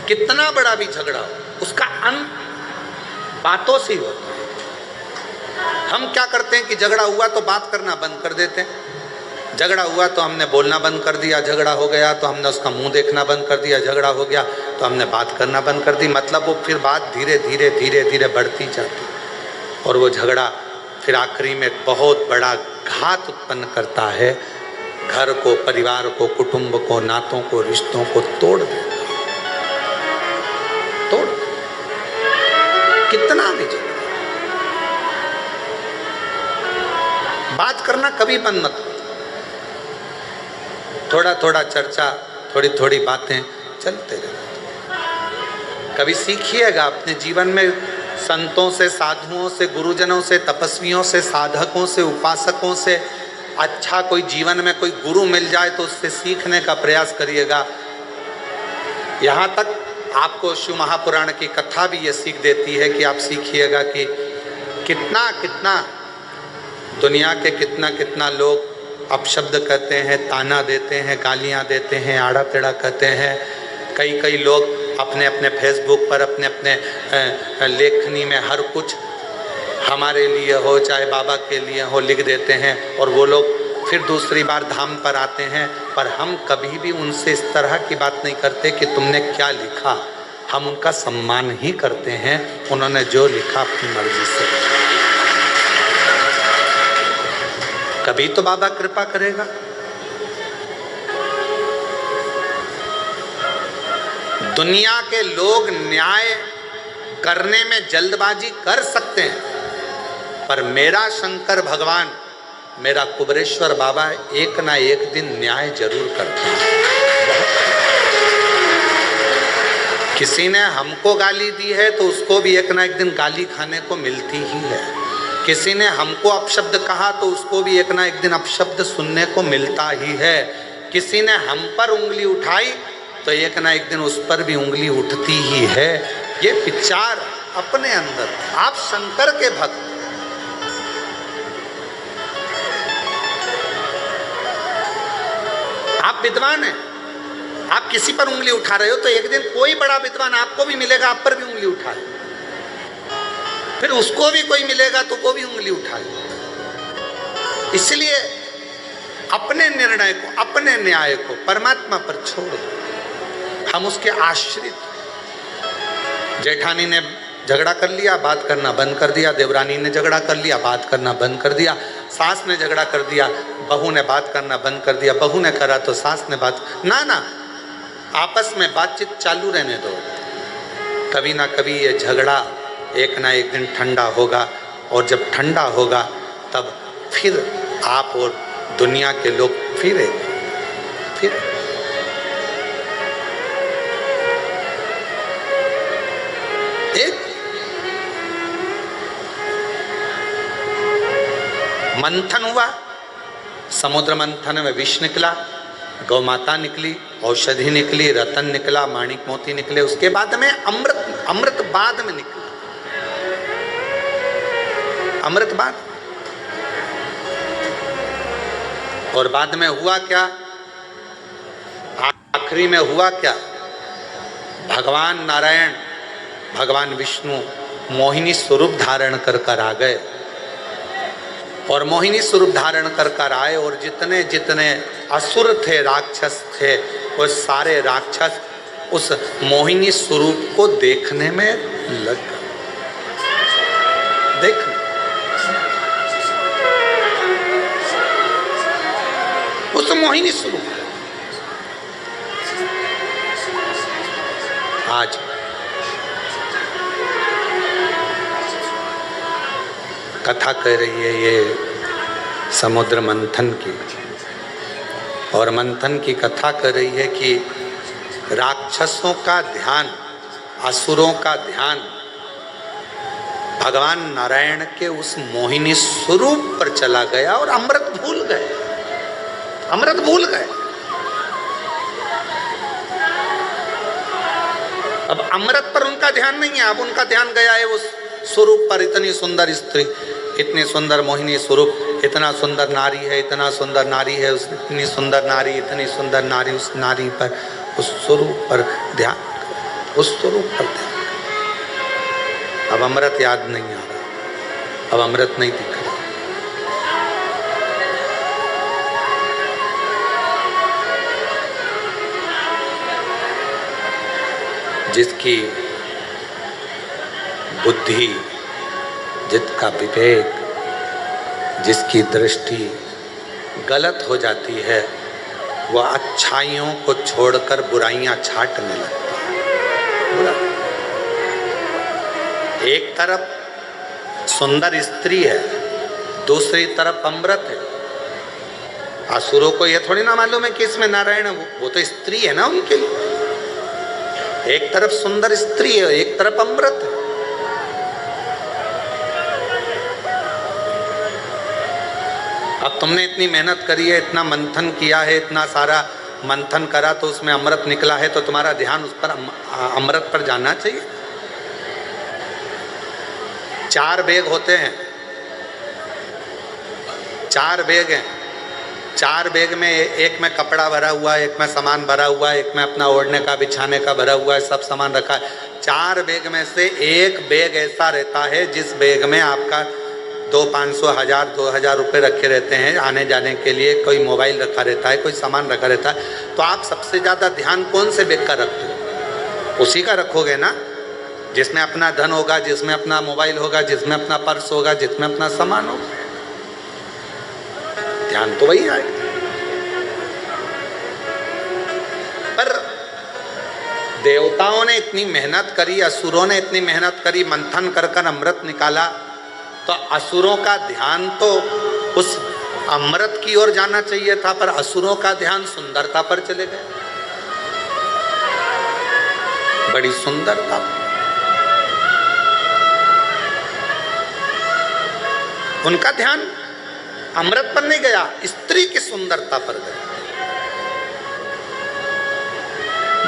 कितना बड़ा भी झगड़ा हो उसका अंत बातों से ही होता है। हम क्या करते हैं कि झगड़ा हुआ तो बात करना बंद कर देते हैं, झगड़ा हुआ तो हमने बोलना बंद कर दिया, झगड़ा हो गया तो हमने उसका मुंह देखना बंद कर दिया, झगड़ा हो गया तो हमने बात करना बंद कर दी, मतलब वो फिर बात धीरे धीरे धीरे धीरे बढ़ती जाती और वो झगड़ा फिर आखिरी में बहुत बड़ा घात उत्पन्न करता है, घर को, परिवार को, कुटुंब को, नातों को, रिश्तों को तोड़ देता, तोड़ कितना भी झगड़ा। बात करना कभी बंद मत करो, थोड़ा थोड़ा चर्चा, थोड़ी थोड़ी बातें चलते रहे। कभी सीखिएगा अपने जीवन में, संतों से, साधुओं से, गुरुजनों से, तपस्वियों से, साधकों से, उपासकों से। अच्छा कोई जीवन में कोई गुरु मिल जाए तो उससे सीखने का प्रयास करिएगा। यहाँ तक आपको शिव महापुराण की कथा भी ये सीख देती है कि आप सीखिएगा कि कितना कितना दुनिया के कितना कितना लोग अपशब्द कहते हैं, ताना देते हैं, गालियाँ देते हैं, आड़ा टेढ़ा कहते हैं। कई लोग अपने अपने फेसबुक पर अपने अपने लेखनी में हर कुछ हमारे लिए हो चाहे बाबा के लिए हो लिख देते हैं, और वो लोग फिर दूसरी बार धाम पर आते हैं। पर हम कभी भी उनसे इस तरह की बात नहीं करते कि तुमने क्या लिखा। हम उनका सम्मान ही करते हैं, उन्होंने जो लिखा अपनी मर्जी से। कभी तो बाबा कृपा करेगा। दुनिया के लोग न्याय करने में जल्दबाजी कर सकते हैं, पर मेरा शंकर भगवान, मेरा कुबरेश्वर बाबा एक ना एक दिन न्याय जरूर करता है। किसी ने हमको गाली दी है तो उसको भी एक ना एक दिन गाली खाने को मिलती ही है। किसी ने हमको अपशब्द कहा तो उसको भी एक ना एक दिन अपशब्द सुनने को मिलता ही है। किसी ने हम पर उंगली उठाई तो एक ना एक दिन उस पर भी उंगली उठती ही है। ये विचार अपने अंदर। आप शंकर के भक्त, आप विद्वान हैं, आप किसी पर उंगली उठा रहे हो तो एक दिन कोई बड़ा विद्वान आपको भी मिलेगा, आप पर भी उंगली उठाए, फिर उसको भी कोई मिलेगा तो वो भी उंगली उठाए। इसलिए अपने निर्णय को, अपने न्याय को परमात्मा पर छोड़ दो। हम उसके आश्रित। जेठानी ने झगड़ा कर लिया, बात करना बंद कर दिया। देवरानी ने झगड़ा कर लिया, बात करना बंद कर दिया। सास ने झगड़ा कर दिया, बहू ने बात करना बंद कर दिया। बहू ने करा तो सास ने बात, ना, आपस में बातचीत चालू रहने दो। कभी ना कभी ये झगड़ा एक ना एक दिन ठंडा होगा, और जब ठंडा होगा तब फिर आप और दुनिया के लोग फिर एक मंथन हुआ। समुद्र मंथन में विष निकला, गौ माता निकली, औषधि निकली, रतन निकला, माणिक मोती निकले। उसके बाद में अमृत बाद में निकला। अमृत बाद, और बाद में हुआ क्या? आखिरी में हुआ क्या? भगवान नारायण, भगवान विष्णु मोहिनी स्वरूप धारण कर आ गए, और मोहिनी स्वरूप धारण कर आए, और जितने जितने असुर थे, राक्षस थे, वो सारे राक्षस उस मोहिनी स्वरूप को देखने में लग गए। देखने, उस मोहिनी स्वरूप। आज कथा कह रही है ये समुद्र मंथन की, और मंथन की कथा कर रही है कि राक्षसों का ध्यान, असुरों का ध्यान भगवान नारायण के उस मोहिनी स्वरूप पर चला गया, और अमृत भूल गए। अमृत भूल गए। अब अमृत पर उनका ध्यान नहीं है, अब उनका ध्यान गया है उस स्वरूप पर। इतनी सुंदर स्त्री, इतनी सुंदर मोहिनी स्वरूप, इतना सुंदर नारी है, इतना सुंदर नारी है, उस इतनी सुंदर नारी, इतनी सुंदर नारी, उस नारी पर, उस स्वरूप पर ध्यान, उस स्वरूप पर ध्यान। अब अमृत याद नहीं आ रहा, अब अमृत नहीं दिख रहा। जिसकी बुद्धि, जिसका विवेक, जिसकी दृष्टि गलत हो जाती है, वह अच्छाइयों को छोड़कर बुराइयां छांटने लगता है। एक तरफ सुंदर स्त्री है, दूसरी तरफ अमृत है। असुरों को यह थोड़ी ना मालूम है कि इसमें नारायण है, वो तो स्त्री है ना उनके लिए। एक तरफ सुंदर स्त्री है, एक तरफ अमृत है। अब तुमने इतनी मेहनत करी है, इतना मंथन किया है, इतना सारा मंथन करा तो उसमें अमृत निकला है, तो तुम्हारा ध्यान उस पर अमृत पर जाना चाहिए। 4 बैग होते हैं, 4 बैग हैं। 4 बैग में एक में कपड़ा भरा हुआ है, एक में सामान भरा हुआ है, एक में अपना ओढ़ने का बिछाने का भरा हुआ है, सब सामान रखा है। 4 बैग में से एक बैग ऐसा रहता है जिस बैग में आपका 200-500 1000 2000 रुपये रखे रहते हैं आने जाने के लिए। कोई मोबाइल रखा रहता है, कोई सामान रखा रहता है। तो आप सबसे ज़्यादा ध्यान कौन से बैग का रखते हो? उसी का रखोगे ना जिसमें अपना धन होगा, जिसमें अपना मोबाइल होगा, जिसमें अपना पर्स होगा, जिसमें अपना सामान होगा। ध्यान तो वही आएगा। पर देवताओं ने इतनी मेहनत करी, असुरों ने इतनी मेहनत करी, मंथन कर कर अमृत निकाला, तो असुरों का ध्यान तो उस अमृत की ओर जाना चाहिए था, पर असुरों का ध्यान सुंदरता पर चले गए। बड़ी सुंदरता, उनका ध्यान अमृत पर नहीं गया, स्त्री की सुंदरता पर गया।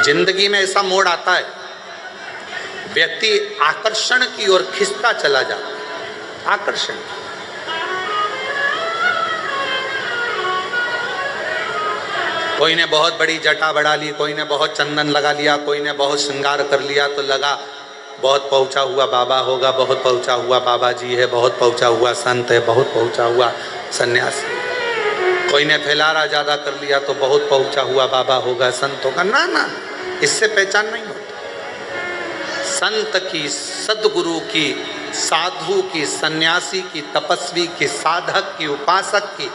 जिंदगी में ऐसा मोड़ आता है, व्यक्ति आकर्षण की ओर खिंचता चला जाता है। आकर्षण, कोई ने बहुत बड़ी जटा बढ़ा ली, कोई ने बहुत चंदन लगा लिया, कोई ने बहुत श्रृंगार कर लिया, तो लगा बहुत पहुंचा हुआ बाबा होगा, बहुत पहुंचा हुआ बाबा जी है, बहुत पहुंचा हुआ संत है, बहुत पहुंचा हुआ सन्यासी। कोई ने फैलारा ज्यादा कर लिया तो बहुत पहुंचा हुआ बाबा होगा, संत होगा। ना ना, इससे पहचान नहीं होती। संत की, सद्गुरु की, साधु की, सन्यासी की, तपस्वी की, साधक की, उपासक की,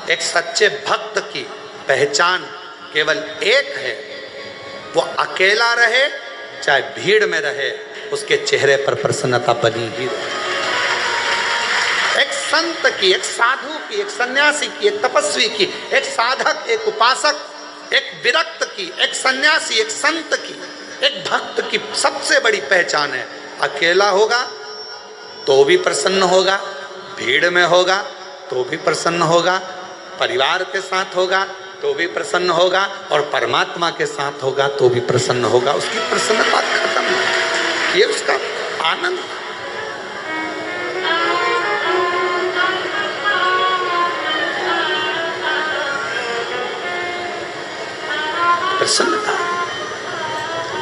एक सच्चे भक्त की पहचान केवल एक है, वो अकेला रहे चाहे भीड़ में रहे, उसके चेहरे पर प्रसन्नता बनी ही रहे। एक संत की, एक साधु की, एक सन्यासी की, एक तपस्वी की, एक साधक, एक उपासक, एक विरक्त की, एक सन्यासी, एक संत की, एक भक्त की सबसे बड़ी पहचान है, अकेला होगा तो भी प्रसन्न होगा, भीड़ में होगा तो भी प्रसन्न होगा, परिवार के साथ होगा तो भी प्रसन्न होगा, और परमात्मा के साथ होगा तो भी प्रसन्न होगा। उसकी प्रसन्नता खत्म है, ये उसका आनंद। प्रसन्नता।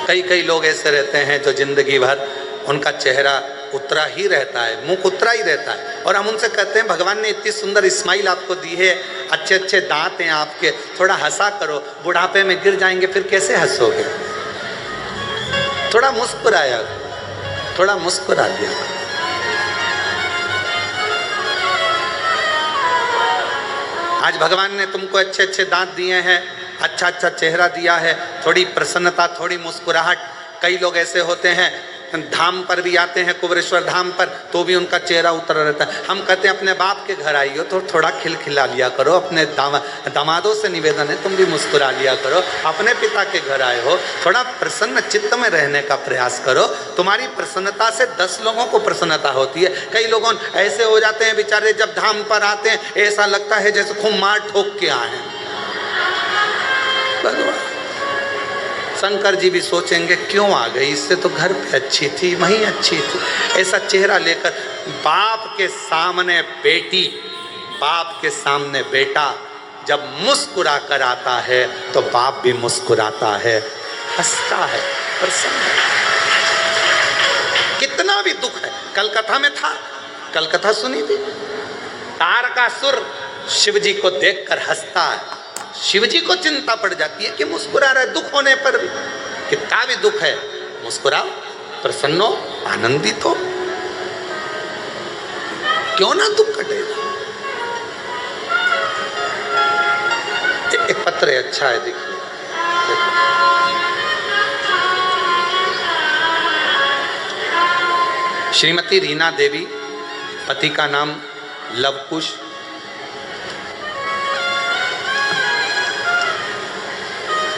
कई लोग ऐसे रहते हैं जो जिंदगी भर उनका चेहरा उतरा ही रहता है, मुख उतरा ही रहता है, और हम उनसे कहते हैं भगवान ने इतनी सुंदर स्माइल आपको दी है, अच्छे अच्छे दांत हैं आपके, थोड़ा हंसा करो, बुढ़ापे में गिर जाएंगे फिर कैसे हंसोगे, थोड़ा मुस्कुराया, थोड़ा मुस्कुरा दिया। आज भगवान ने तुमको अच्छे अच्छे दांत दिए हैं, अच्छा अच्छा चेहरा दिया है, थोड़ी प्रसन्नता, थोड़ी मुस्कुराहट। कई लोग ऐसे होते हैं धाम पर भी आते हैं, कुबरेश्वर धाम पर, तो भी उनका चेहरा उतरा रहता है। हम कहते हैं अपने बाप के घर आई हो तो थोड़ा खिलखिला लिया करो, अपने दामादों से निवेदन है तुम भी मुस्कुरा लिया करो। अपने पिता के घर आए हो, थोड़ा प्रसन्न चित्त में रहने का प्रयास करो। तुम्हारी प्रसन्नता से 10 लोगों को प्रसन्नता होती है। कई लोगों ऐसे हो जाते हैं बेचारे, जब धाम पर आते हैं ऐसा लगता है जैसे खूब मार ठोक के आए हैं। भगवान शंकर जी भी सोचेंगे क्यों आ गई, इससे तो घर पे अच्छी थी, वहीं अच्छी थी। ऐसा चेहरा लेकर बाप के सामने बेटी, बाप के सामने बेटा जब मुस्कुरा कर आता है तो बाप भी मुस्कुराता है, हंसता है, प्रसन्न है। कितना भी दुख है, कल कथा में था, कल कथा सुनी थी, तारकासुर शिव जी को देखकर हंसता है। शिव जी को चिंता पड़ जाती है कि मुस्कुरा रहा है, दुख होने पर भी। कितना भी दुख है मुस्कुराओ, प्रसन्न हो, आनंदित हो, क्यों ना दुख कटेगा। एक पत्र है, अच्छा है, देखिए। श्रीमती रीना देवी, पति का नाम लवकुश,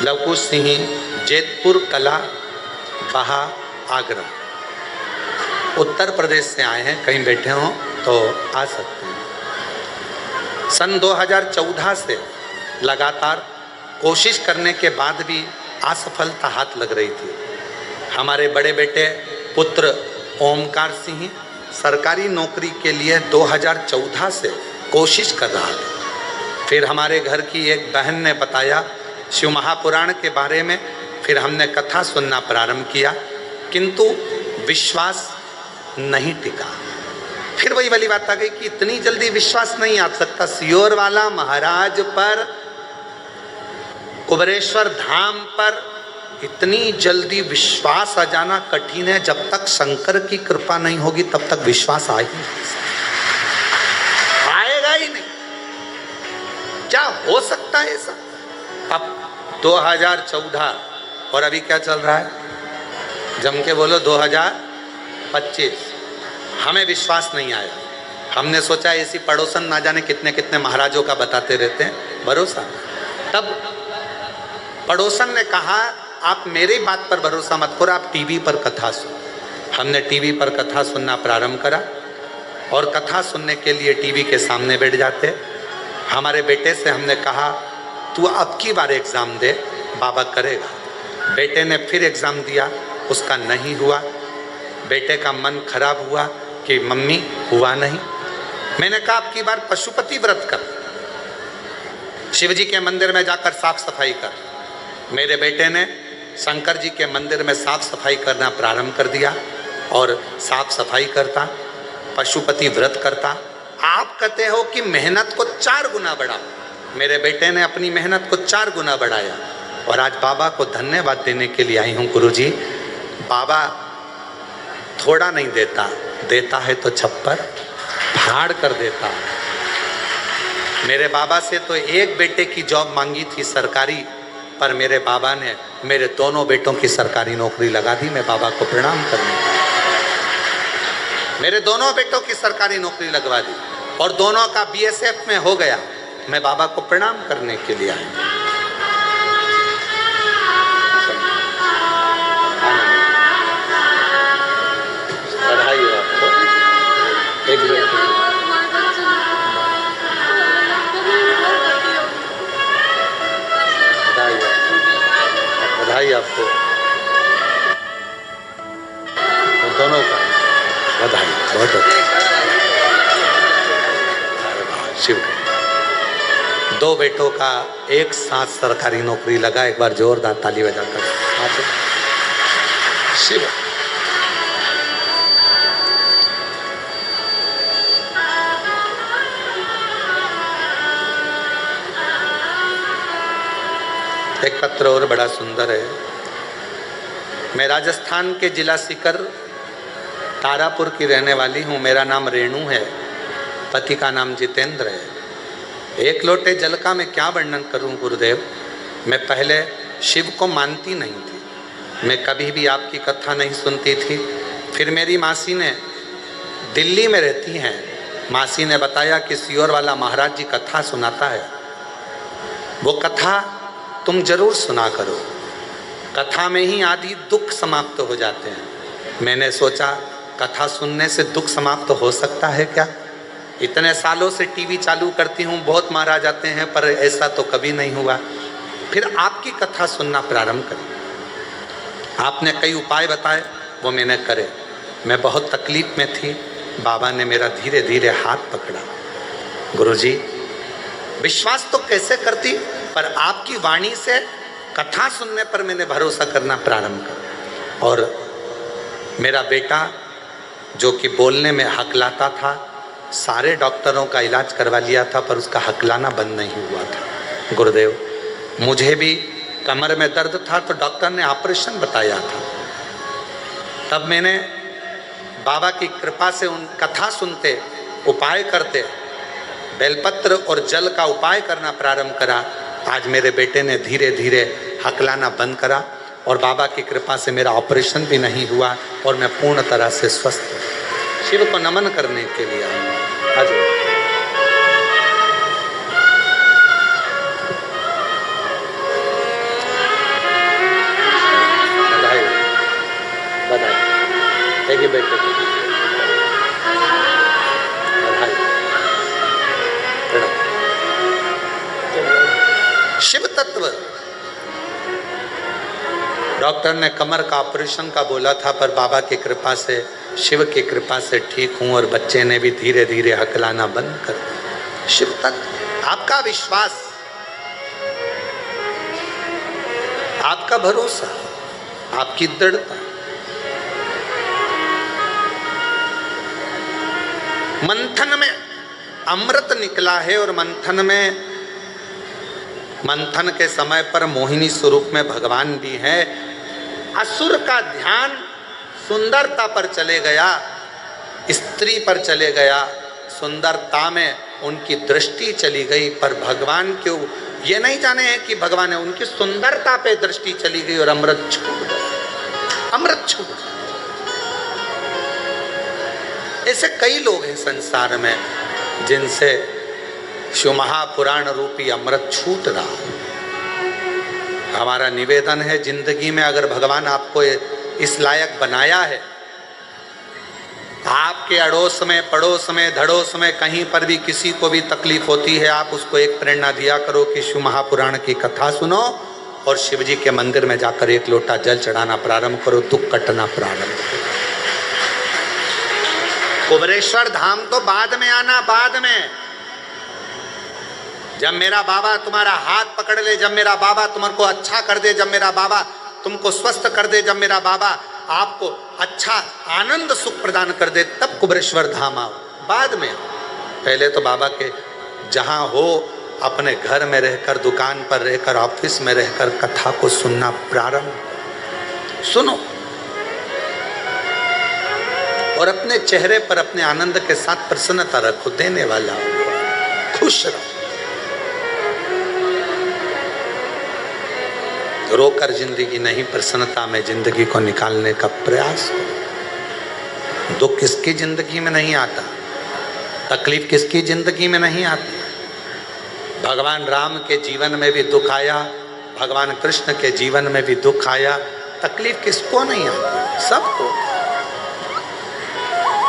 लवकुश सिंह, जैतपुर कला बहा आगरा। उत्तर प्रदेश से आए हैं, कहीं बैठे हों तो आ सकते हैं। सन 2014 से लगातार कोशिश करने के बाद भी असफलता हाथ लग रही थी। हमारे बड़े बेटे पुत्र ओमकार सिंह सरकारी नौकरी के लिए 2014 से कोशिश कर रहा था। फिर हमारे घर की एक बहन ने बताया शिव महापुराण के बारे में, फिर हमने कथा सुनना प्रारंभ किया, किंतु विश्वास नहीं टिका। फिर वही वाली बात आ गई कि इतनी जल्दी विश्वास नहीं आ सकता। सियोर वाला महाराज पर, कुबरेश्वर धाम पर इतनी जल्दी विश्वास आ जाना कठिन है। जब तक शंकर की कृपा नहीं होगी तब तक विश्वास आ ही नहीं सकता, आएगा ही नहीं। क्या हो सकता है ऐसा? अब 2014 और अभी क्या चल रहा है? जम के बोलो 2025। हमें विश्वास नहीं आया। हमने सोचा इसी पड़ोसन ना जाने कितने कितने महाराजों का बताते रहते हैं भरोसा। तब पड़ोसन ने कहा आप मेरी बात पर भरोसा मत करो, आप टीवी पर कथा सुनो। हमने टीवी पर कथा सुनना प्रारंभ करा और कथा सुनने के लिए टीवी के सामने बैठ जाते। हमारे बेटे से हमने कहा तू अब की बार एग्ज़ाम दे, बाबा करेगा। बेटे ने फिर एग्ज़ाम दिया, उसका नहीं हुआ। बेटे का मन खराब हुआ कि मम्मी हुआ नहीं। मैंने कहा अब की बार पशुपति व्रत कर, शिवजी के मंदिर में जाकर साफ सफाई कर। मेरे बेटे ने शंकर जी के मंदिर में साफ सफाई करना प्रारंभ कर दिया और साफ सफाई करता, पशुपति व्रत करता। आप कहते हो कि मेहनत को 4 गुना बढ़ा। मेरे बेटे ने अपनी मेहनत को 4 गुना बढ़ाया और आज बाबा को धन्यवाद देने के लिए आई हूँ। गुरुजी, बाबा थोड़ा नहीं देता, देता है तो छप्पर फाड़ कर देता। मेरे बाबा से तो एक बेटे की जॉब मांगी थी सरकारी, पर मेरे बाबा ने मेरे दोनों बेटों की सरकारी नौकरी लगा दी। मैं बाबा को प्रणाम करने, मेरे दोनों बेटों की सरकारी नौकरी लगवा दी और दोनों का बीएसएफ में हो गया। मैं बाबा को प्रणाम करने के लिए आया। बधाई हो आपको। एक बधाई आपको, दोनों का बधाई। बहुत अच्छा। शिव का 2 बेटों का एक साथ सरकारी नौकरी लगा। एक बार जोरदार ताली बजाकर शिव। एक पत्र और बड़ा सुंदर है। मैं राजस्थान के जिला सीकर तारापुर की रहने वाली हूँ। मेरा नाम रेणु है, पति का नाम जितेंद्र है। एक लोटे जल का मैं क्या वर्णन करूँ गुरुदेव। मैं पहले शिव को मानती नहीं थी, मैं कभी भी आपकी कथा नहीं सुनती थी। फिर मेरी मासी ने, दिल्ली में रहती हैं, मासी ने बताया कि सियोर वाला महाराज जी कथा सुनाता है, वो कथा तुम जरूर सुना करो। कथा में ही आदि दुख समाप्त हो जाते हैं। मैंने सोचा कथा सुनने से दुख समाप्त हो सकता है क्या? इतने सालों से टीवी चालू करती हूँ, बहुत महाराज आते हैं, पर ऐसा तो कभी नहीं हुआ। फिर आपकी कथा सुनना प्रारंभ करी। आपने कई उपाय बताए, वो मैंने करे। मैं बहुत तकलीफ में थी, बाबा ने मेरा धीरे धीरे हाथ पकड़ा। गुरुजी, विश्वास तो कैसे करती, पर आपकी वाणी से कथा सुनने पर मैंने भरोसा करना प्रारंभ किया। और मेरा बेटा जो कि बोलने में हकलाता था, सारे डॉक्टरों का इलाज करवा लिया था, पर उसका हकलाना बंद नहीं हुआ था। गुरुदेव, मुझे भी कमर में दर्द था तो डॉक्टर ने ऑपरेशन बताया था। तब मैंने बाबा की कृपा से उन कथा सुनते, उपाय करते, बेलपत्र और जल का उपाय करना प्रारंभ करा। आज मेरे बेटे ने धीरे धीरे हकलाना बंद करा और बाबा की कृपा से मेरा ऑपरेशन भी नहीं हुआ और मैं पूर्ण तरह से स्वस्थ हूँ। शिव को नमन करने के लिए आज बेटे को बधाई। शिव तत्व। डॉक्टर ने कमर का ऑपरेशन का बोला था, पर बाबा की कृपा से, शिव की कृपा से ठीक हूं और बच्चे ने भी धीरे धीरे हकलाना बंद कर दिया। शिव तत्व, आपका विश्वास, आपका भरोसा, आपकी दृढ़ता। मंथन में अमृत निकला है और मंथन के समय पर मोहिनी स्वरूप में भगवान भी है। असुर का ध्यान सुंदरता पर चले गया, स्त्री पर चले गया, सुंदरता में उनकी दृष्टि चली गई, पर भगवान क्यों ये नहीं जाने हैं कि भगवान है, उनकी सुंदरता पे दृष्टि चली गई और अमृत छूट गया, अमृत छूट गया। ऐसे कई लोग हैं संसार में जिनसे शिव महापुराण रूपी अमृत छूट रहा। हमारा निवेदन है, जिंदगी में अगर भगवान आपको इस लायक बनाया है, आपके अड़ोस में, पड़ोस में, धड़ोस में कहीं पर भी किसी को भी तकलीफ होती है, आप उसको एक प्रेरणा दिया करो कि शिव महापुराण की कथा सुनो और शिव जी के मंदिर में जाकर एक लोटा जल चढ़ाना प्रारंभ करो, दुख कटना प्रारंभ करो। कुबरेश्वर धाम तो बाद में आना, बाद में, जब मेरा बाबा तुम्हारा हाथ पकड़ ले, जब मेरा बाबा तुमको अच्छा कर दे, जब मेरा बाबा तुमको स्वस्थ कर दे, जब मेरा बाबा आपको अच्छा आनंद सुख प्रदान कर दे, तब कुबरेश्वर धाम आओ, बाद में। पहले तो बाबा के जहाँ हो, अपने घर में रहकर, दुकान पर रहकर, ऑफिस में रहकर कथा को सुनना प्रारंभ सुनो और अपने चेहरे पर अपने आनंद के साथ प्रसन्नता रखो, देने वाला खुश रहो। रोकर जिंदगी नहीं, प्रसन्नता में जिंदगी को निकालने का प्रयास करो। दुख किसकी जिंदगी में नहीं आता, तकलीफ किसकी जिंदगी में नहीं आती। भगवान राम के जीवन में भी दुख आया, भगवान कृष्ण के जीवन में भी दुख आया, तकलीफ किसको नहीं आती, सबको।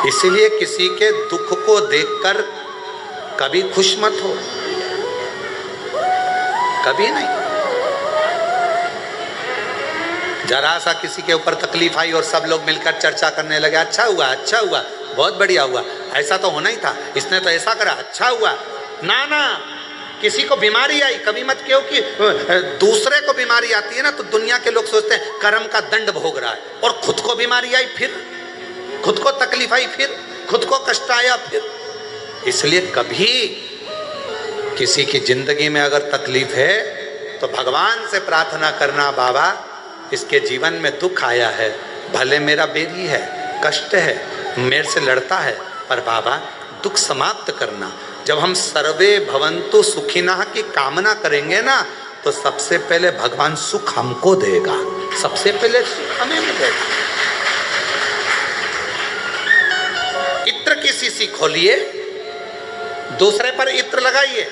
इसलिए किसी के दुख को देखकर कभी खुश मत हो, कभी नहीं। जरा सा किसी के ऊपर तकलीफ आई और सब लोग मिलकर चर्चा करने लगे, अच्छा हुआ, अच्छा हुआ, बहुत बढ़िया हुआ, ऐसा तो होना ही था, इसने तो ऐसा करा, अच्छा हुआ। ना ना, किसी को बीमारी आई कभी मत, क्योंकि दूसरे को बीमारी आती है ना तो दुनिया के लोग सोचते हैं कर्म का दंड भोग रहा है, और खुद को बीमारी आई, फिर खुद को तकलीफ आई, फिर खुद को कष्ट आया, फिर। इसलिए कभी किसी की जिंदगी में अगर तकलीफ है तो भगवान से प्रार्थना करना, बाबा इसके जीवन में दुख आया है, भले मेरा बेरी है, कष्ट है, मेरे से लड़ता है, पर बाबा दुख समाप्त करना। जब हम सर्वे भवन्तु सुखिनः की कामना करेंगे ना, तो सबसे पहले भगवान सुख हमको देगा, सबसे पहले सुख हमें मिलेगा। इत्र की शीशी खोलिए, दूसरे पर इत्र लगाइए,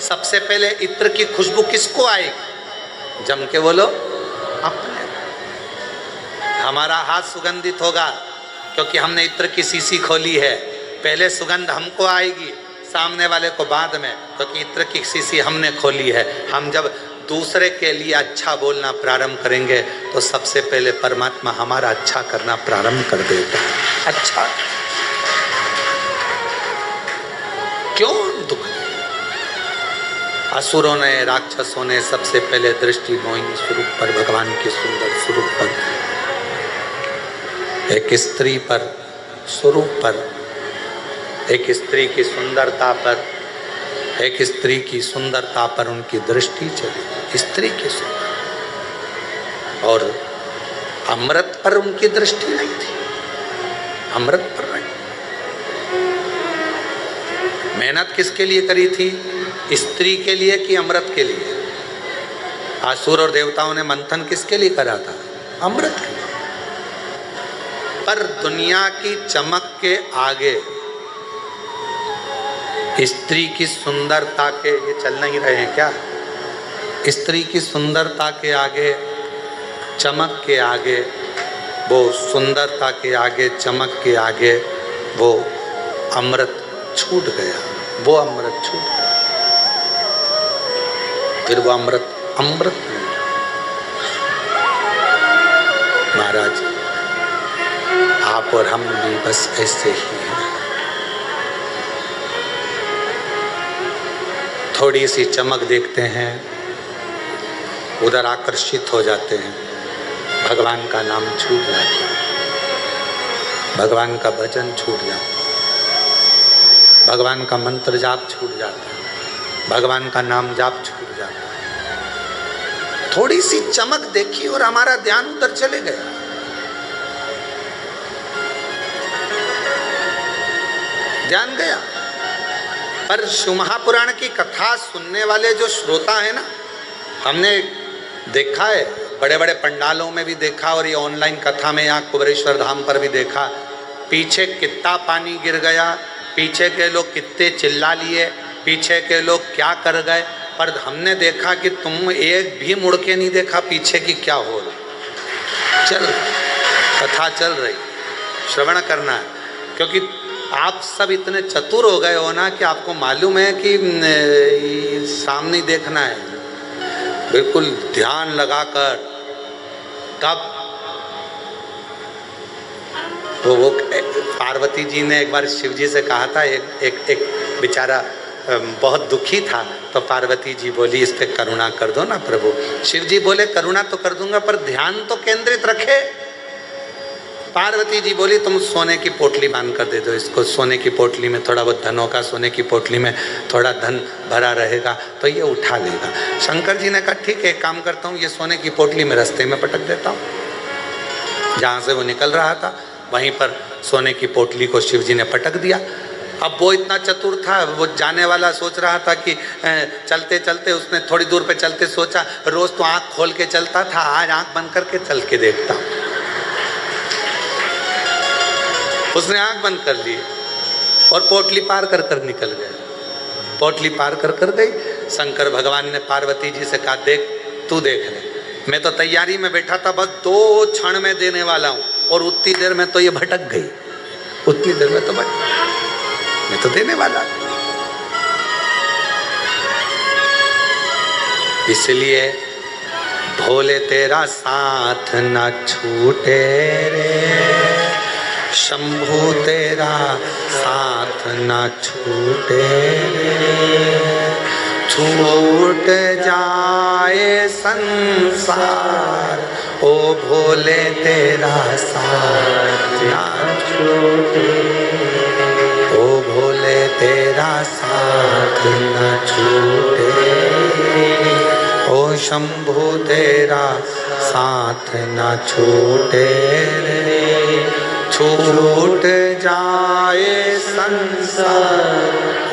सबसे पहले इत्र की खुशबू किसको आएगी? जम के बोलो, अपने। हमारा हाथ सुगंधित होगा क्योंकि हमने इत्र की शीशी खोली है, पहले सुगंध हमको आएगी, सामने वाले को बाद में, क्योंकि इत्र की शीशी हमने खोली है। हम जब दूसरे के लिए अच्छा बोलना प्रारंभ करेंगे तो सबसे पहले परमात्मा हमारा अच्छा करना प्रारंभ कर देगा। अच्छा क्यों दुख? असुरों ने, राक्षसों ने सबसे पहले दृष्टि मोहिनी स्वरूप पर, भगवान के सुंदर स्वरूप पर, एक स्त्री पर, स्वरूप पर, एक स्त्री की सुंदरता पर, एक स्त्री की सुंदरता पर उनकी दृष्टि चली, स्त्री की सुंदरता। और अमृत पर उनकी दृष्टि नहीं थी, अमृत पर नहीं। मेहनत किसके लिए करी थी? स्त्री के लिए कि अमृत के लिए? असुर और देवताओं ने मंथन किसके लिए करा था? अमृत के लिए। पर दुनिया की चमक के आगे, स्त्री की सुंदरता के, ये चल नहीं रहे हैं क्या? स्त्री की सुंदरता के आगे, चमक के आगे वो सुंदरता के आगे, चमक के आगे वो अमृत छूट गया, वो अमृत छूट गया। फिर वो अमृत अमृत नहीं। महाराज आप और हम भी बस ऐसे ही हैं, थोड़ी सी चमक देखते हैं, उधर आकर्षित हो जाते हैं, भगवान का नाम छूट जाता है, भगवान का भजन छूट जाता है, भगवान का मंत्र जाप छूट जाता है, भगवान का नाम जाप छूट जाता है। थोड़ी सी चमक देखी और हमारा ध्यान उधर चले गया। ध्यान गया। पर शिव महापुराण की कथा सुनने वाले जो श्रोता है ना, हमने देखा है, बड़े बड़े पंडालों में भी देखा और ये ऑनलाइन कथा में यहाँ कुबेरेश्वर धाम पर भी देखा, पीछे कितना पानी गिर गया, पीछे के लोग कितने चिल्ला लिए, पीछे के लोग क्या कर गए, पर हमने देखा कि तुम एक भी मुड़ के नहीं देखा पीछे की क्या हो रहा। चल कथा चल रही, श्रवण करना है, क्योंकि आप सब इतने चतुर हो गए हो ना कि आपको मालूम है कि सामने देखना है, बिल्कुल ध्यान लगाकर। तब वो पार्वती जी ने एक बार शिव जी से कहा था, एक बेचारा बहुत दुखी था, तो पार्वती जी बोली इस पे करुणा कर दो ना प्रभु। शिव जी बोले करुणा तो कर दूंगा पर ध्यान तो केंद्रित रखे। पार्वती जी बोली तुम सोने की पोटली बांध कर दे दो इसको, सोने की पोटली में थोड़ा बहुत धन होगा, सोने की पोटली में थोड़ा धन भरा रहेगा तो ये उठा लेगा। शंकर जी ने कहा ठीक है, एक काम करता हूँ, ये सोने की पोटली में रास्ते में पटक देता हूँ। जहाँ से वो निकल रहा था वहीं पर सोने की पोटली को शिव जी ने पटक दिया। अब वो इतना चतुर था, वो जाने वाला सोच रहा था कि चलते चलते, उसने थोड़ी दूर पे चलते सोचा रोज तो आँख खोल के चलता था, आज आँख बंद करके चल के देखता हूँ। उसने आँख बंद कर ली और पोटली पार कर कर निकल गया। पोटली पार कर कर गई। शंकर भगवान ने पार्वती जी से कहा देख तू देख ले, मैं तो तैयारी में बैठा था, बस 2 क्षण में देने वाला हूँ और उतनी देर में तो ये भटक गई, उतनी देर में तो मैं तो देने वाला। इसलिए भोले तेरा साथ न छूटे रे, शंभू तेरा साथ न छूटे रे, छूट जाए संसार ओ भोले तेरा साथ न छूटे, ओ भोले तेरा साथ न छूटे, ओ शंभू तेरा साथ न छूटे रे, छूट जाए संसार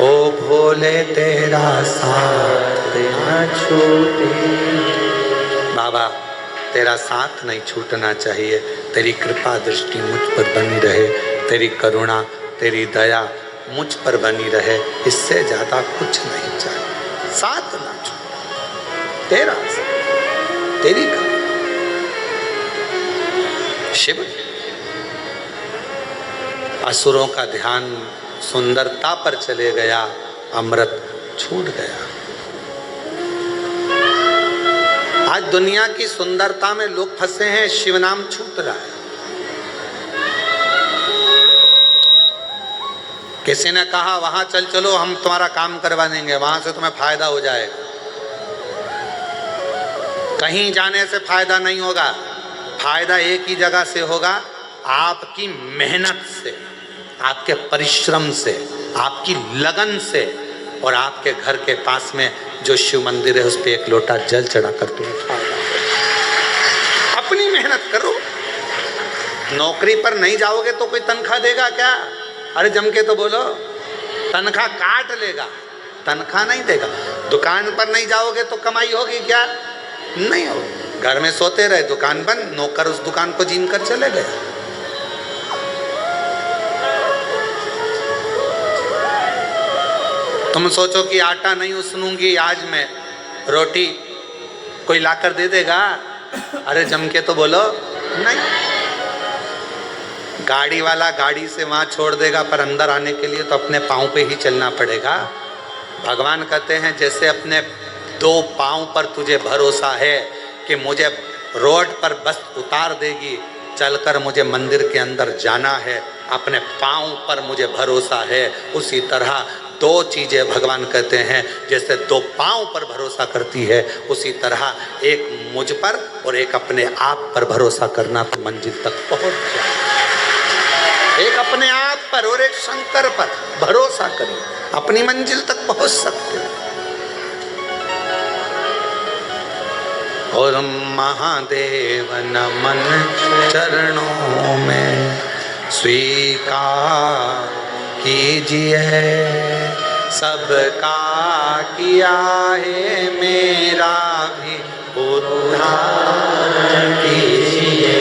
ओ भोले तेरा साथ न छूटे। बाबा तेरा साथ नहीं छूटना चाहिए, तेरी कृपा दृष्टि मुझ पर बनी रहे, तेरी करुणा तेरी दया मुझ पर बनी रहे, इससे ज्यादा कुछ नहीं चाहिए। साथ ना छूटे, तेरा साथ, तेरी करुणा। शिव असुरों का ध्यान सुंदरता पर चले गया, अमृत छूट गया। आज दुनिया की सुंदरता में लोग फंसे हैं, शिव नाम छूट रहा है। किसी ने कहा वहां चल चलो हम तुम्हारा काम करवा देंगे, वहां से तुम्हें फायदा हो जाएगा। कहीं जाने से फायदा नहीं होगा, फायदा एक ही जगह से होगा, आपकी मेहनत से, आपके परिश्रम से, आपकी लगन से, और आपके घर के पास में जो शिव मंदिर है उस पर एक लोटा जल चढ़ा कर तुम्हें फायदा। अपनी मेहनत करो। नौकरी पर नहीं जाओगे तो कोई तनख्वाह देगा क्या? अरे जम के तो बोलो, तनख्वाह काट लेगा, तनख्वाह नहीं देगा। दुकान पर नहीं जाओगे तो कमाई होगी क्या? नहीं होगी। घर में सोते रहे, दुकान बंद, नौकर उस दुकान को जीन कर चले गए। तुम सोचो कि आटा नहीं उसनूंगी आज मैं, रोटी कोई लाकर दे देगा? अरे जम के तो बोलो नहीं। गाड़ी वाला गाड़ी से वहाँ छोड़ देगा, पर अंदर आने के लिए तो अपने पाँव पे ही चलना पड़ेगा। भगवान कहते हैं जैसे अपने दो पाँव पर तुझे भरोसा है कि मुझे रोड पर बस उतार देगी, चलकर मुझे मंदिर के अंदर जाना है, अपने पाँव पर मुझे भरोसा है, उसी तरह दो चीज़ें भगवान कहते हैं जैसे दो पाँव पर भरोसा करती है, उसी तरह एक मुझ पर और एक अपने आप पर भरोसा करना तो मंजिल तक पहुंच जाए। एक अपने आप पर और एक शंकर पर भरोसा करिए, अपनी मंजिल तक पहुंच सकते हैं। और महादेव नमन चरणों में स्वीकार कीजिए, सबका किया है मेरा भी उद्धार कीजिए,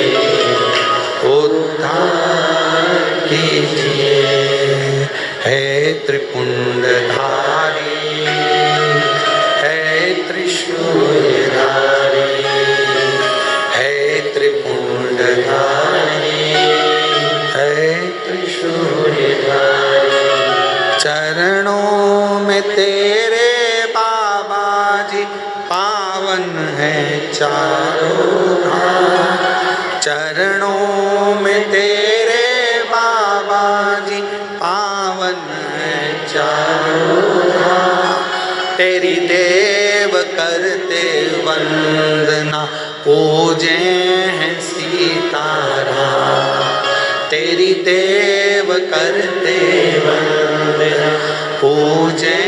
उद्धार कीजिए। है त्रिपुंडधारी, है त्रिशूलधारी, है त्रिपुंडधारी, है त्रिशूलधारी। चरणों में तेरे बाबा जी पावन है चारों धाम, चरणों में तेरे बाबा जी पावन है चारों धाम। तेरी देव करते वंदना पूजे हैं सीताराम, तेरी देव करते वंदना पूजे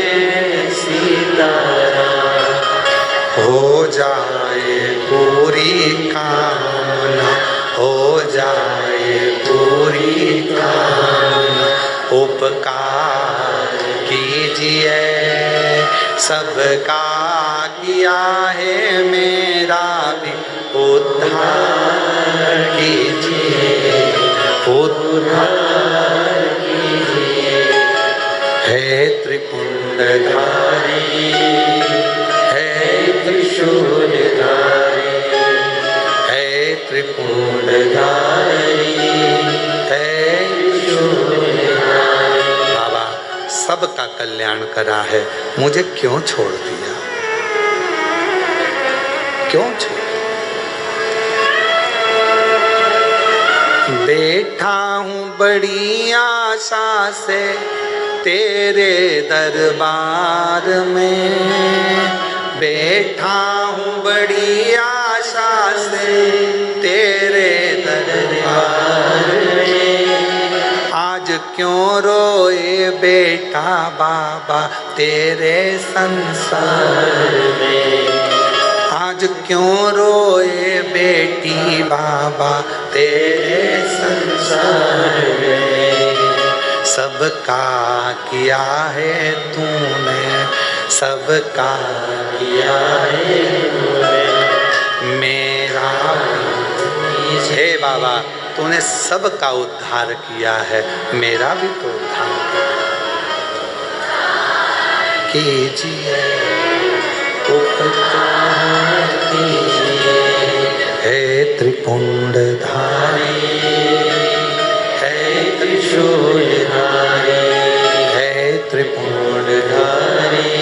सीताराम। हो जाए पूरी कामना, हो जाए पूरी कामना, उपकार कीजिए, सबका किया है मेरा भी उद्धार कीजिए, उद्धार कीजिए। है त्रिपुंडधारी, है त्रिशूलधारी, है त्रिपुंडधारी, है त्रिशूलधारी। बाबा सबका कल्याण करा है, मुझे क्यों छोड़ दिया, क्यों छोड़? बैठा हूँ बड़ी आशा से तेरे दरबार में, बैठा हूँ बड़ी आशा से तेरे दरबार में। आज क्यों रोए बेटा बाबा तेरे संसार में, आज क्यों रोए बेटी बाबा तेरे संसार में। सबका किया है तूने, सबका किया है तूने, मेरा हे बाबा तूने सबका उद्धार किया है, मेरा भी तो उद्धार कीजिए, उपकार कीजिए। है त्रिपुंडधारी, है त्रिशूलधारी, है त्रिपुंडधारी,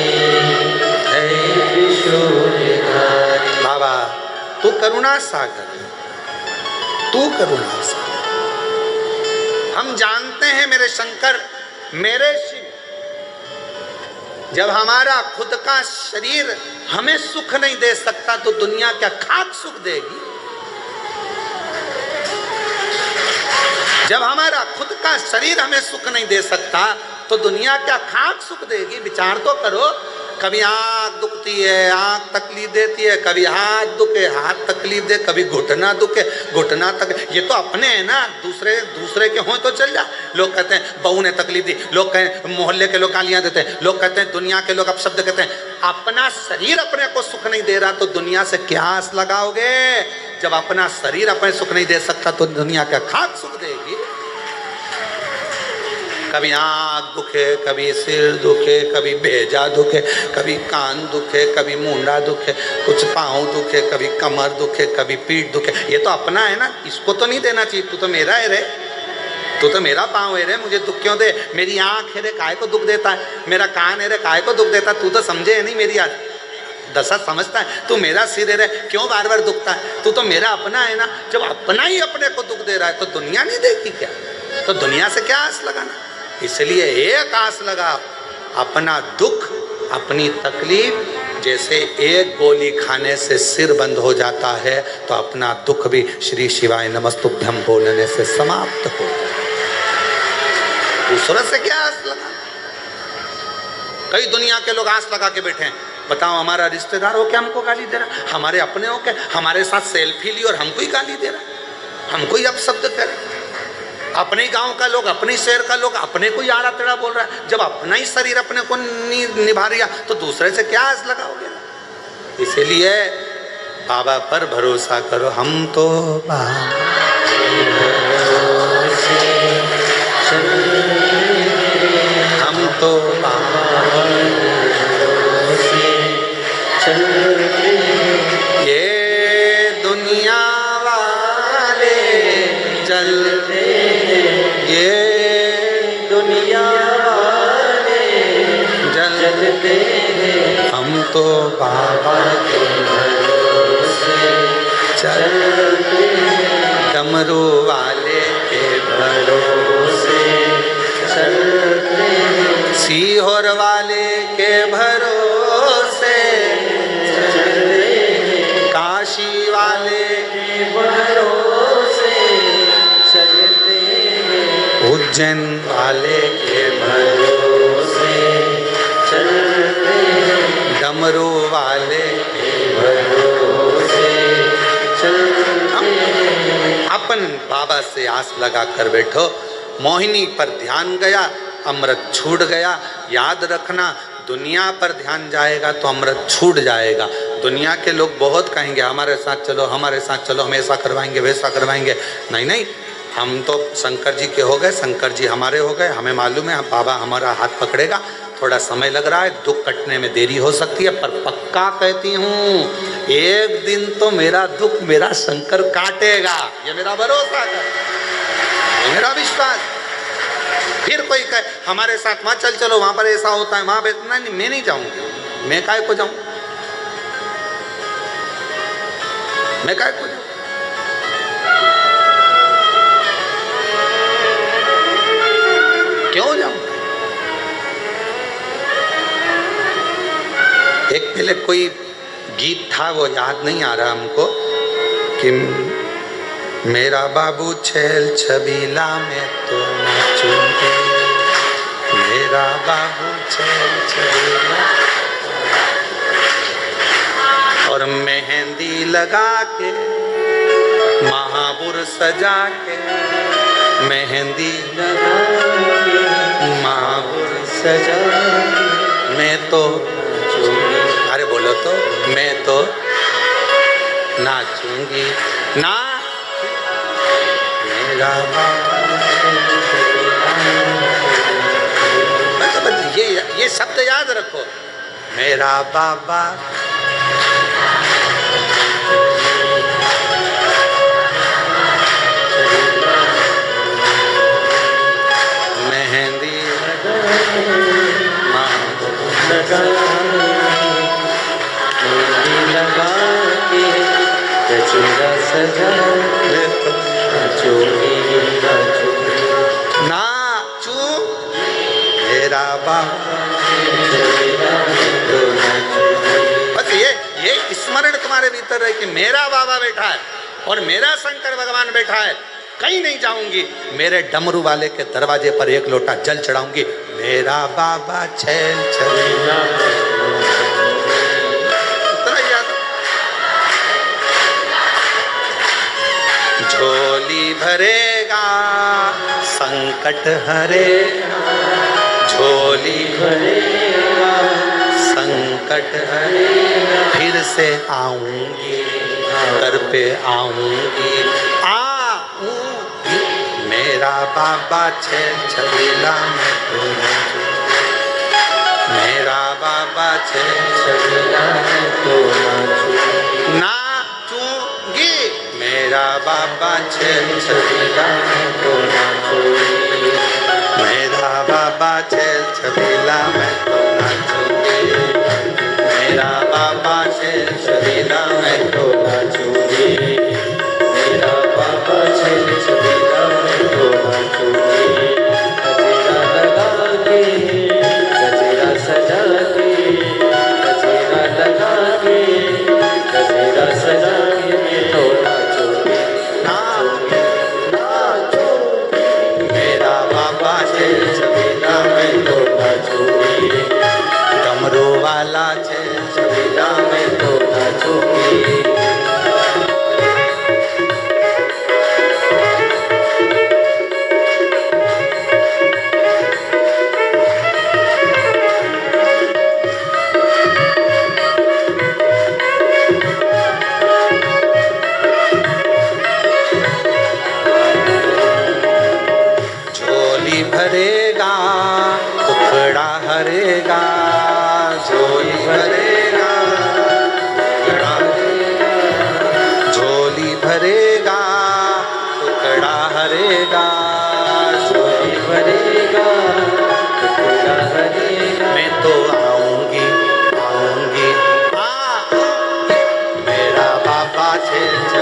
है त्रिशूलधारी। बाबा तू करुणा सागर, तू करुणा सागर। हम जानते हैं मेरे शंकर, मेरे शिव, जब हमारा खुद का शरीर हमें सुख नहीं दे सकता तो दुनिया क्या खाक सुख देगी। जब हमारा खुद का शरीर हमें सुख नहीं दे सकता तो दुनिया क्या खाक सुख देगी। विचार तो करो, कभी आँख दुखती है, आँख तकलीफ देती है, कभी हाथ दुखे, हाथ तकलीफ दे, कभी घुटना दुखे, घुटना तक। ये तो अपने हैं ना, दूसरे के हों तो चल जा। लोग कहते हैं बहू ने तकलीफ दी, लोग कहें मोहल्ले के लोग गालियाँ देते हैं, लोग कहते हैं दुनिया के लोग अपशब्द कहते हैं। अपना शरीर अपने को सुख नहीं दे रहा तो दुनिया से क्या आस लगाओगे। जब अपना शरीर अपने सुख नहीं दे सकता तो दुनिया क्या खाक सुख देगी। कभी आँख दुखे, कभी सिर दुखे, कभी भेजा दुखे, कभी कान दुखे, कभी मुंडा दुखे, कुछ पाँव दुखे, कभी कमर दुखे, कभी पीठ दुखे। ये तो अपना है ना, इसको तो नहीं देना चाहिए। तू तो मेरा है रे, तू तो मेरा पाँव है रे, मुझे दुख क्यों दे? मेरी आँख है रे, काहे को दुख देता है? मेरा कान है रे, काहे को दुख देता है? तू तो समझे नहीं मेरी आज दशा समझता है? तू मेरा सिर है रे, क्यों बार बार दुखता है? तू तो मेरा अपना है ना। जब अपना ही अपने को दुख दे रहा है तो दुनिया नहीं देगी क्या? तो दुनिया से क्या आस लगाना? इसलिए एक आस लगाओ, अपना दुख, अपनी तकलीफ। जैसे एक गोली खाने से सिर बंद हो जाता है तो अपना दुख भी श्री शिवाय नमस्तुभ्यम बोलने से समाप्त हो जाता है। दूसरे से क्या आस लगा? कई दुनिया के लोग आस लगा के बैठे हैं। बताओ, हमारा रिश्तेदार हो क्या हमको गाली दे रहा? हमारे अपने हो क्या हमारे साथ सेल्फी ली और हमको ही गाली दे रहा, हमको ही अपशब्द करे? अपने गांव का लोग, अपने शहर का लोग अपने को ही आड़ा टेढ़ा बोल रहा है। जब अपना ही शरीर अपने को निभा रिया तो दूसरे से क्या आस लगाओगे? इसीलिए बाबा पर भरोसा करो। हम तो ये दुनिया वाले चलते, ये दुनिया वाले चलते, हम तो बाबा के भरोसे चलते, डमरू वाले के भरोसे चलते, सीहोर वाले के भरोसे चलते, काशी वाले के भरोसे चलते, उज्जैन वाले के भरोसे चलते, डमरू वाले के भरोसे चलते। अपन बाबा से आस लगा कर बैठो। मोहिनी पर ध्यान गया, अमृत छूट गया। याद रखना, दुनिया पर ध्यान जाएगा तो अमृत छूट जाएगा। दुनिया के लोग बहुत कहेंगे हमारे साथ चलो, हमारे साथ चलो, हम ऐसा करवाएंगे, वैसा करवाएंगे। नहीं नहीं, हम तो शंकर जी के हो गए, शंकर जी हमारे हो गए। हमें मालूम है बाबा हमारा हाथ पकड़ेगा। थोड़ा समय लग रहा है, दुख कटने में देरी हो सकती है, पर पक्का कहती हूँ एक दिन तो मेरा दुख मेरा शंकर काटेगा। ये मेरा भरोसा है, ये मेरा विश्वास। फिर कोई कहे हमारे साथ वहाँ चल चलो, वहाँ पर ऐसा होता है, वहाँ नहीं, मैं नहीं जाऊँगी। मैं काहे को जाऊँ? मैं काहे को जाऊँ? क्यों जाऊँ? एक पहले कोई गीत था, वो याद नहीं आ रहा हमको, कि मेरा बाबू छैल छबीला में तो नाचूंगे, मेरा बाबू छैल छबीला, और मेहंदी लगा के महापुर सजा के, मेहंदी लगा के महापुर सजा के, मैं तो अरे बोलो तो, मैं तो नाचूंगी ना, मेरा बाबा। ये शब्द याद रखो, मेरा बाबा मेहंदी लगा के चूड़ा सजा नाचू, मेरा बाबा। बस ये स्मरण तुम्हारे भीतर है कि मेरा बाबा बैठा है और मेरा शंकर भगवान बैठा है। कहीं नहीं जाऊंगी, मेरे डमरू वाले के दरवाजे पर एक लोटा जल चढ़ाऊंगी। मेरा बाबा छैल छबीला, झोली भरेगा संकट हरेगा, झोली भरेगा संकट हरेगा, फिर से आऊंगी दर पे आऊंगी, आऊंगी, मेरा बाबा छैल छबीला में तो नाचूंगी, मेरा बाबा छैल छबीला में तो नाचूंगी, नाचूंगी, मेरा मेरा बाबा छेल छबीला को ना छोड़ी मेरा बाबा छेल छबीला मैं